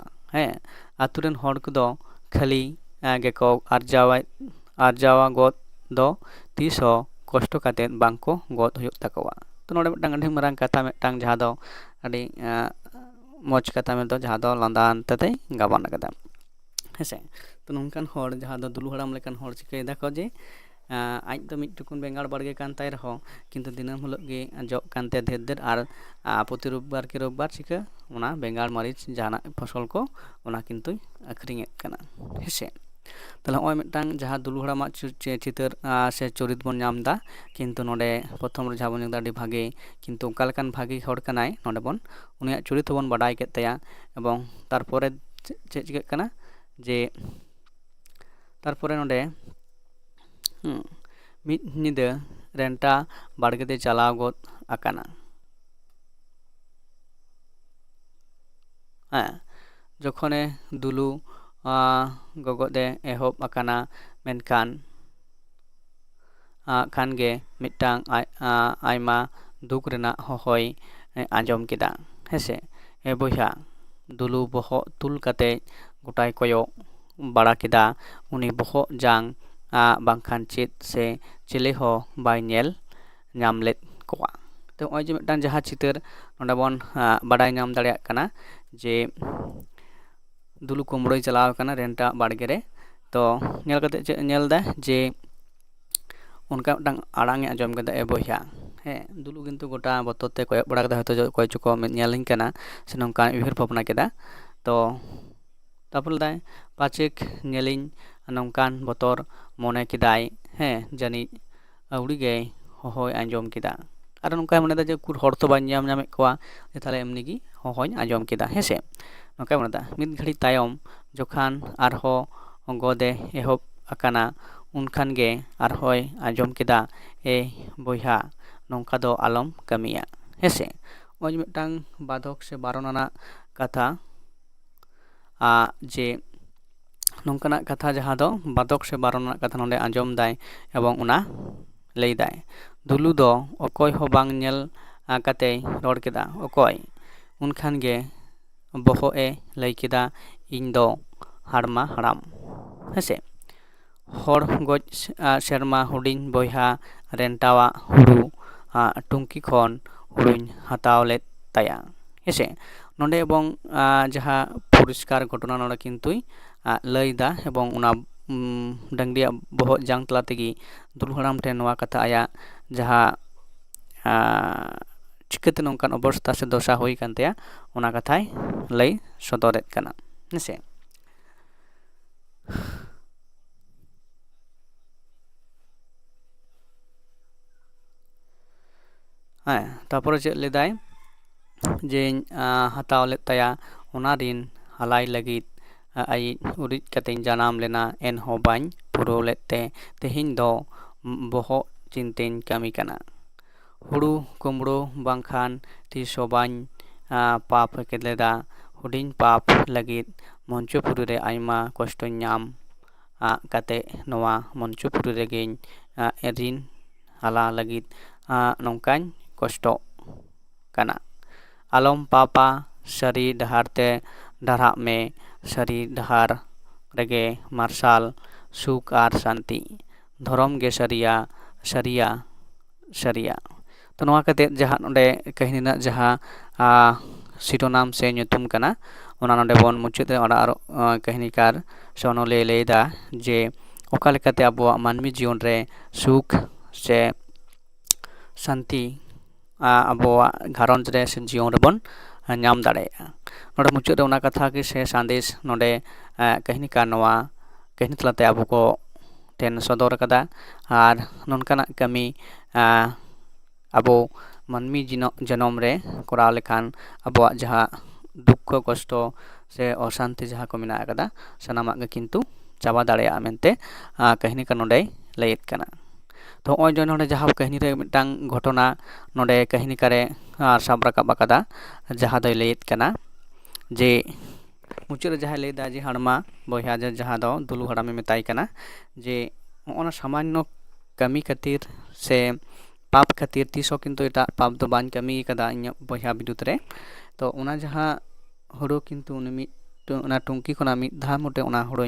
ᱟᱛᱳ ᱨᱮᱱ ᱦᱚᱲ ᱠᱚᱫᱚ ᱠᱷᱟᱹᱞᱤ ᱜᱮᱠᱚ ᱟᱨᱡᱟᱣᱟ ᱜᱚᱫ ᱫᱚ ᱛᱤᱥ ᱦᱚᱸ ᱠᱚᱥᱴᱚ ᱠᱟᱛᱮᱫ ᱵᱟᱝᱠᱚ ᱜᱚᱫ ᱦᱩᱭᱩᱜ ᱛᱟᱠᱚᱣᱟ᱾ ᱛᱚ ᱱᱚᱰᱮ ᱢᱤᱫᱴᱟᱝ ᱟᱹᱰᱤ ᱢᱟᱨᱟᱝ ᱠᱟᱛᱷᱟ ᱢᱤᱫᱴᱟᱝ ᱡᱟᱦᱟᱸ ᱫᱚ ᱟᱹᱰᱤ ᱢᱚᱡᱽ ᱠᱟᱛᱷᱟ ᱢᱮᱱᱫᱚ ᱡᱟᱦᱟᱸ ᱫᱚ ᱞᱟᱸᱫᱟᱣᱟᱱ ᱛᱮᱭ ᱜᱟᱵᱟᱱ ᱟᱠᱟᱫᱟ ᱦᱮᱸᱥᱮ᱾ ᱛᱚ ᱱᱚᱝᱠᱟᱱ ᱦᱚᱲ ᱡᱟᱦᱟᱸ ᱫᱚ ᱫᱩᱞᱩ ᱦᱟᱲᱟᱢ ᱞᱮᱠᱟᱱ ᱦᱚᱲ ᱪᱤᱠᱟᱹᱭ ᱫᱟᱠᱚ ᱡᱮ ᱟᱡ ᱫᱚ ᱢᱤᱫ ᱴᱩᱠᱩᱱ ᱵᱮᱸᱜᱟᱲ ᱵᱟᱲᱜᱮ ᱠᱟᱱ ᱛᱟᱭ ᱨᱮᱦᱚᱸ ᱠᱤᱱᱛᱩ ᱫᱤᱱᱟᱹᱢ ᱦᱤᱞᱳᱜ ᱜᱮ ᱡᱚᱜ ᱠᱟᱱᱛᱮ ᱰᱷᱮᱨ ᱰᱷᱮᱨ ᱟᱨ ᱯᱨᱚᱛᱤ ᱨᱳᱵᱵᱟᱨ ᱠᱮ ᱨᱳᱵᱵᱟᱨ ᱪᱤᱠᱟᱹ ᱚᱱᱟ ᱵᱮᱸᱜᱟᱲ ᱢᱟᱹᱨᱤᱪ ᱡᱟᱦᱟᱱᱟᱜ ᱯᱷᱚᱥᱚᱞ ᱠᱚ ᱚᱱᱟ ᱠᱤᱱᱛᱩᱭ ᱟᱹᱠᱷᱨᱤᱧᱮᱫ ᱠᱟᱱᱟ ᱦᱮᱸᱥᱮ᱾ ᱛᱟᱦᱞᱮ ᱱᱚᱜᱼᱚᱭ ᱢᱤᱫᱴᱟᱝ ᱡᱟᱦᱟᱸ ᱫᱩᱞᱩ ᱦᱟᱲᱟᱢᱟᱜ ᱪᱤᱛᱟᱹᱨ ᱥᱮ ᱪᱚᱨᱤᱛ ᱵᱚᱱ ᱧᱟᱢ ᱮᱫᱟ, ᱠᱤᱱᱛᱩ ᱱᱚᱰᱮ ᱯᱨᱚᱛᱷᱚᱢ ᱨᱮ ᱡᱟᱦᱟᱸ ᱵᱚᱱ ᱧᱮᱞ ᱮᱫᱟ ᱟᱹᱰᱤ ᱵᱷᱟᱜᱮ, ᱠᱤᱱᱛᱩ ᱚᱠᱟ ᱞᱮᱠᱟᱱ ᱵᱷᱟᱜᱮ ᱦᱚᱲ ᱠᱟᱱᱟᱭ ᱱᱚᱰᱮ ᱵᱚᱱ ᱩᱱᱤᱭᱟᱜ ᱪᱚᱨᱤᱛ ᱦᱚᱸᱵᱚᱱ ᱵᱟᱰᱟᱭ ᱠᱮᱫ ᱛᱟᱭᱟ, ᱮᱵᱚᱝ ᱛᱟᱨᱯᱚᱨᱮ ᱪᱮᱫ ᱪᱤᱠᱟᱹᱜ ᱠᱟᱱᱟ ᱡᱮ ᱛᱟᱨᱯᱚᱨᱮ ᱱᱚᱰᱮ ᱢᱤᱫ ᱧᱤᱫᱟᱹ ᱨᱮᱱᱴᱟ ᱵᱟᱲᱜᱮ ᱛᱮ ᱪᱟᱞᱟᱣ ᱜᱚᱫ ᱟᱠᱟᱱᱟ᱾ ᱡᱚᱠᱷᱚᱱᱮ ᱫᱩᱞᱩ ᱜᱚᱜᱚᱫ ᱮ ᱮᱦᱚᱵ ᱟᱠᱟᱱᱟ, ᱢᱮᱱᱠᱷᱟᱱ ᱠᱷᱟᱱ ᱜᱮ ᱢᱤᱫᱴᱟᱝ ᱟᱭᱢᱟ ᱫᱩᱠ ᱨᱮᱱᱟᱜ ᱦᱚᱦᱚᱭ ᱟᱸᱡᱚᱢ ᱠᱮᱫᱟ ᱦᱮᱸᱥᱮ᱾ ᱵᱚᱭᱦᱟ, ᱫᱩᱞᱩ ᱵᱚᱦᱚᱜ ᱛᱩᱞ ᱠᱟᱛᱮ ᱜᱚᱴᱟᱭ ᱠᱚᱭᱚᱜ ᱵᱟᱲᱟ ᱠᱮᱫᱟ, ᱩᱱᱤ ᱵᱚᱦᱚᱜ ᱡᱟᱝ ᱵᱟᱝᱠᱷᱟᱱ ᱪᱮᱫ ᱥᱮ ᱪᱤᱞᱤ ᱦᱚᱸ ᱵᱟᱭ ᱧᱮᱞ ᱧᱟᱢ ᱞᱮᱫ ᱠᱚᱣᱟ᱾ ᱛᱚ ᱱᱚᱜᱼᱚᱭ ᱡᱮ ᱢᱤᱫᱴᱟᱝ ᱡᱟᱦᱟᱸ ᱪᱤᱛᱟᱹᱨ ᱱᱚᱰᱮ ᱵᱚᱱ ᱵᱟᱰᱟᱭ ᱧᱟᱢ ᱫᱟᱲᱮᱭᱟᱜ ᱠᱟᱱᱟ ᱡᱮ ᱫᱩᱞᱩ ᱠᱩᱢᱵᱽᱲᱩᱭ ᱪᱟᱞᱟᱣ ᱟᱠᱟᱱᱟ ᱨᱮᱱᱴᱟ ᱵᱟᱲᱜᱮ ᱨᱮ, ᱛᱚ ᱧᱮᱞ ᱠᱟᱛᱮ ᱪᱮᱫ ᱧᱮᱞ ᱮᱫᱟ ᱡᱮ ᱚᱱᱠᱟ ᱢᱤᱫᱴᱟᱝ ᱟᱲᱟᱝ ᱮ ᱟᱸᱡᱚᱢ ᱠᱮᱫᱟ, ᱵᱚᱭᱦᱟ ᱦᱮᱸ᱾ ᱫᱩᱞᱩ ᱠᱤᱱᱛᱩ ᱜᱚᱴᱟ ᱵᱚᱛᱚᱨ ᱛᱮ ᱠᱚᱭᱚᱜ ᱵᱟᱲᱟ ᱠᱮᱫᱟ, ᱦᱚᱭᱛᱳ ᱚᱠᱚᱭ ᱪᱚᱠᱚ ᱧᱮᱞᱤᱧ ᱠᱟᱱᱟ ᱥᱮ ᱱᱚᱝᱠᱟ ᱩᱭᱦᱟᱹᱨ ᱵᱷᱟᱵᱽᱱᱟ ᱠᱮᱫᱟ᱾ ᱛᱚ ᱛᱟᱨᱯᱚᱨ ᱞᱮᱫᱟᱭ ᱯᱟᱪᱮᱠ ᱧᱮᱞᱤᱧ ᱱᱚᱝᱠᱟᱱ ᱵᱚᱛᱚᱨ ᱢᱚᱱᱮ ᱠᱮᱫᱟᱭ ᱦᱮᱸ, ᱡᱟᱹᱱᱤᱡ ᱟᱹᱣᱲᱤ ᱜᱮᱭ ᱦᱚᱦᱚᱭ ᱟᱸᱡᱚᱢ ᱠᱮᱫᱟ᱾ ᱟᱨ ᱱᱚᱝᱠᱟᱭ ᱢᱚᱱᱮᱫᱟ ᱡᱮ ᱩᱠᱩᱨ ᱦᱚᱲ ᱛᱚ ᱵᱟᱹᱧ ᱧᱟᱢᱮᱫ ᱠᱚᱣᱟ, ᱛᱟᱦᱞᱮ ᱮᱢᱱᱤ ᱜᱮ ᱦᱚᱦᱚᱧ ᱟᱸᱡᱚᱢ ᱠᱮᱫᱟ ᱦᱮᱸᱥᱮ, ᱱᱚᱝᱠᱟᱭ ᱢᱚᱱᱮᱫᱟ᱾ ᱢᱤᱫ ᱜᱷᱟᱹᱲᱤᱡ ᱛᱟᱭᱚᱢ ᱡᱚᱠᱷᱚᱱ ᱟᱨᱦᱚᱸ ᱜᱚᱫᱮ ᱮᱦᱚᱵ ᱟᱠᱟᱱᱟ, ᱩᱱᱠᱷᱟᱱ ᱜᱮ ᱟᱨᱦᱚᱸᱭ ᱟᱸᱡᱚᱢ ᱠᱮᱫᱟ, ᱵᱚᱭᱦᱟ ᱱᱚᱝᱠᱟ ᱫᱚ ᱟᱞᱚᱢ ᱠᱟᱹᱢᱤᱭᱟ ᱦᱮᱸᱥᱮ᱾ ᱱᱚᱜᱼᱚᱭ ᱡᱮ ᱢᱤᱫᱴᱟᱝ ᱵᱟᱫᱷᱚᱠ ᱥᱮ ᱵᱟᱨᱚᱱ ᱟᱱᱟᱜ ᱠᱟᱛᱷᱟ, ᱡᱮ ᱱᱚᱝᱠᱟᱱᱟᱜ ᱠᱟᱛᱷᱟ ᱡᱟᱦᱟᱸ ᱫᱚ ᱵᱟᱫᱷᱚᱠ ᱥᱮ ᱵᱟᱨᱚᱱ ᱟᱱᱟᱜ ᱠᱟᱛᱷᱟ ᱱᱚᱰᱮ ᱟᱸᱡᱚᱢ ᱫᱟᱭ, ᱮᱵᱚᱝ ᱚᱱᱟ ᱞᱟᱹᱭ ᱫᱟᱭ᱾ ᱫᱩᱞᱩ ᱫᱚ ᱚᱠᱚᱭ ᱦᱚᱸ ᱵᱟᱝ ᱧᱮᱞ ᱠᱟᱛᱮᱭ ᱨᱚᱲ ᱠᱮᱫᱟ, ᱚᱠᱚᱭ? ᱩᱱᱠᱷᱟᱱ ᱜᱮ ᱵᱚᱦᱚᱜ ᱮ ᱞᱟᱹᱭ ᱠᱮᱫᱟ, ᱤᱧ ᱫᱚ ᱦᱟᱲᱢᱟ ᱦᱟᱲᱟᱢ ᱦᱮᱸᱥᱮ᱾ ᱦᱚᱲ ᱜᱚᱡ ᱥᱮᱨᱢᱟ ᱦᱩᱰᱤᱧ ᱵᱚᱭᱦᱟ ᱨᱮᱱᱴᱟᱣᱟᱜ ᱦᱩᱲᱩ ᱴᱩᱝᱠᱤ ᱠᱷᱚᱱ ᱦᱩᱲᱩᱧ ᱦᱟᱛᱟᱣ ᱞᱮᱫ ᱛᱟᱭᱟ ᱦᱮᱸᱥᱮ᱾ ᱱᱚᱰᱮ ᱮᱵᱚᱝ ᱡᱟᱦᱟᱸ ᱯᱚᱨᱤᱥᱠᱟᱨ ᱜᱷᱚᱴᱚᱱᱟ ᱱᱚᱰᱮ ᱠᱤᱱᱛᱩᱭ ᱞᱟᱹᱭᱫᱟ, ᱮᱵᱚᱝ ᱚᱱᱟ ᱰᱟᱹᱝᱨᱤᱭᱟᱜ ᱵᱚᱦᱚᱜ ᱡᱟᱝ ᱛᱟᱞᱟ ᱛᱮᱜᱮ ᱫᱩᱞᱩ ᱦᱟᱲᱟᱢ ᱴᱷᱮᱱ ᱱᱚᱣᱟ ᱠᱟᱛᱷᱟ ᱟᱭᱟᱜ ᱡᱟᱦᱟᱸ ᱪᱤᱠᱟᱹᱛᱮ ᱱᱚᱝᱠᱟᱱ ᱚᱵᱚᱥᱛᱷᱟ ᱥᱮ ᱫᱚᱥᱟ ᱦᱩᱭ ᱟᱠᱟᱱ ᱛᱟᱭᱟ ᱚᱱᱟ ᱠᱟᱛᱷᱟᱭ ᱞᱟᱹᱭ ᱥᱚᱫᱚᱨᱮᱫ ᱠᱟᱱᱟ ᱦᱮᱸᱥᱮ᱾ ᱛᱟᱨᱯᱚᱨᱮ ᱪᱮᱫ ᱞᱮᱫᱟᱭ ᱡᱮᱧ ᱦᱟᱛᱟᱣ ᱞᱮᱫ ᱛᱟᱭᱟ, ᱚᱱᱟ ᱨᱤᱱ ᱦᱟᱞᱟᱭ ᱞᱟᱹᱜᱤᱫ ᱟᱭᱤᱡ ᱩᱨᱤᱡ ᱠᱟᱛᱮᱧ ᱡᱟᱱᱟᱢ ᱞᱮᱱᱟ, ᱮᱱᱦᱚᱸ ᱵᱟᱹᱧ ᱯᱩᱨᱟᱹᱣ ᱞᱮᱫ ᱛᱮ ᱛᱮᱦᱮᱧ ᱫᱚ ᱵᱚᱦᱚᱜ ᱪᱤᱱᱛᱟᱹᱧ ᱠᱟᱹᱢᱤ ᱠᱟᱱᱟ᱾ ᱦᱩᱲᱩ ᱠᱩᱢᱵᱽᱲᱩ ᱵᱟᱝᱠᱷᱟᱱ ᱛᱤᱥ ᱦᱚᱸ ᱵᱟᱹᱧ ᱯᱟᱯ ᱞᱮᱫᱟ᱾ ᱦᱩᱰᱤᱧ ᱯᱟᱯ ᱞᱟᱹᱜᱤᱫ ᱢᱚᱧᱪᱚᱯᱩᱨᱤ ᱨᱮ ᱟᱭᱢᱟ ᱠᱚᱥᱴᱚᱧ ᱧᱟᱢ ᱠᱟᱛᱮ ᱱᱚᱣᱟ ᱢᱚᱧᱪᱚᱯᱩᱨᱤ ᱨᱮᱜᱮᱧ ᱨᱤᱱ ᱦᱟᱞᱟ ᱞᱟᱹᱜᱤᱫ ᱱᱚᱝᱠᱟᱧ ᱠᱚᱥᱴᱚᱜ ᱠᱟᱱᱟ᱾ ᱟᱞᱚᱢ ᱯᱟᱯᱟ, ᱥᱟᱹᱨᱤ ᱰᱟᱦᱟᱨ ᱛᱮ ᱰᱟᱨᱦᱟᱜ ᱢᱮ, ᱥᱟᱹᱨᱤ ᱰᱟᱦᱟᱨ ᱨᱮᱜᱮ ᱢᱟᱨᱥᱟᱞ ᱥᱩᱠ ᱟᱨ ᱥᱟᱱᱛᱤ᱾ ᱫᱷᱚᱨᱚᱢ ᱜᱮ ᱥᱟᱹᱨᱤᱭᱟ᱾ ᱛᱚ ᱱᱚᱣᱟ ᱠᱟᱛᱮᱫ ᱡᱟᱦᱟᱸ ᱱᱚᱰᱮ ᱠᱟᱹᱦᱱᱤ ᱨᱮᱱᱟᱜ ᱡᱟᱦᱟᱸ ᱥᱤᱨᱳᱱᱟᱢ ᱥᱮ ᱧᱩᱛᱩᱢ ᱠᱟᱱᱟ, ᱚᱱᱟ ᱱᱚᱰᱮ ᱵᱚᱱ ᱢᱩᱪᱟᱹᱫ ᱨᱮ ᱟᱨᱚ ᱠᱟᱹᱦᱱᱤᱠᱟᱨ ᱥᱮ ᱚᱱᱚᱞᱤᱭᱟᱹ ᱞᱟᱹᱭᱫᱟ ᱡᱮ ᱚᱠᱟ ᱞᱮᱠᱟᱛᱮ ᱟᱵᱚᱣᱟᱜ ᱢᱟᱹᱱᱢᱤ ᱡᱤᱭᱚᱱ ᱨᱮ ᱥᱩᱠ ᱥᱮ ᱥᱟᱱᱛᱤ ᱟᱵᱚᱣᱟᱜ ᱜᱷᱟᱨᱚᱸᱡᱽ ᱨᱮ ᱥᱮ ᱡᱤᱭᱚᱱ ᱨᱮᱵᱚᱱ ᱧᱟᱢ ᱫᱟᱲᱮᱭᱟᱜᱼᱟ᱾ ᱱᱚᱰᱮ ᱢᱩᱪᱟᱹᱫ ᱨᱮ ᱚᱱᱟ ᱠᱟᱛᱷᱟ ᱜᱮ ᱥᱮ ᱥᱟᱸᱫᱮᱥ ᱱᱚᱰᱮ ᱠᱟᱹᱦᱱᱤᱠᱟᱨ ᱱᱚᱣᱟ ᱠᱟᱹᱦᱱᱤ ᱛᱟᱞᱟᱛᱮ ᱟᱵᱚ ᱠᱚ ᱴᱷᱮᱱ ᱥᱚᱫᱚᱨ ᱠᱟᱫᱟ᱾ ᱟᱨ ᱱᱚᱝᱠᱟᱱᱟᱜ ᱠᱟᱹᱢᱤ ᱟᱵᱚ ᱢᱟᱹᱱᱢᱤ ᱡᱚᱱᱚᱢ ᱨᱮ ᱠᱚᱨᱟᱣ ᱞᱮᱠᱷᱟᱱ ᱟᱵᱚᱣᱟᱜ ᱡᱟᱦᱟᱸ ᱫᱩᱠᱠᱷᱚ ᱠᱚᱥᱴᱚ ᱥᱮ ᱚᱥᱟᱱᱛᱤ ᱡᱟᱦᱟᱸ ᱠᱚ ᱢᱮᱱᱟᱜ ᱟᱠᱟᱫᱟ, ᱥᱟᱱᱟᱢᱟᱜ ᱜᱮ ᱠᱤᱱᱛᱩ ᱪᱟᱵᱟ ᱫᱟᱲᱮᱭᱟᱜᱼᱟ ᱢᱮᱱᱛᱮ ᱠᱟᱹᱦᱱᱤᱠᱟᱨ ᱱᱚᱰᱮᱭ ᱞᱟᱹᱭᱮᱫ ᱠᱟᱱᱟ᱾ ᱛᱚ ᱱᱚᱜᱼᱚᱭ ᱡᱮ ᱱᱚᱰᱮ ᱡᱟᱦᱟᱸ ᱠᱟᱹᱦᱱᱤ ᱨᱮ ᱢᱤᱫᱴᱟᱝ ᱜᱷᱚᱴᱚᱱᱟ ᱱᱚᱰᱮ ᱠᱟᱹᱦᱱᱤᱠᱟᱨᱮ ᱥᱟᱵ ᱨᱟᱠᱟᱵ ᱟᱠᱟᱫᱟ, ᱡᱟᱦᱟᱸ ᱫᱚᱭ ᱞᱟᱹᱭᱮᱫ ᱠᱟᱱᱟ ᱡᱮ ᱢᱩᱪᱟᱹᱫ ᱨᱮ ᱡᱟᱦᱟᱸᱭ ᱞᱟᱹᱭᱫᱟ ᱡᱮ ᱦᱟᱲᱢᱟ ᱵᱚᱭᱦᱟ ᱡᱟᱦᱟᱸ ᱫᱚ ᱫᱩᱞᱩ ᱦᱟᱲᱟᱢᱮ ᱢᱮᱛᱟᱭ ᱠᱟᱱᱟ ᱡᱮ ᱱᱚᱜᱼᱚ ᱱᱟ ᱥᱟᱢᱟᱱᱱᱚ ᱠᱟᱹᱢᱤ ᱠᱷᱟᱹᱛᱤᱨ ᱥᱮ ᱯᱟᱯ ᱠᱷᱟᱹᱛᱤᱨ ᱛᱤᱥᱦᱚᱸ ᱠᱤᱱᱛᱩ ᱮᱴᱟᱜ ᱯᱟᱯ ᱫᱚ ᱵᱟᱹᱧ ᱠᱟᱹᱢᱤ ᱠᱟᱫᱟ ᱤᱧᱟᱹᱜ ᱵᱚᱭᱦᱟ ᱵᱤᱨᱩᱫᱽ ᱨᱮ᱾ ᱛᱚ ᱚᱱᱟ ᱡᱟᱦᱟᱸ ᱦᱩᱲᱩ ᱠᱤᱱᱛᱩ ᱩᱱᱤ ᱚᱱᱟ ᱴᱩᱝᱠᱤ ᱠᱷᱚᱱᱟᱜ ᱢᱤᱫ ᱫᱷᱟᱣ ᱢᱚᱴᱮ ᱚᱱᱟ ᱦᱩᱲᱩᱧ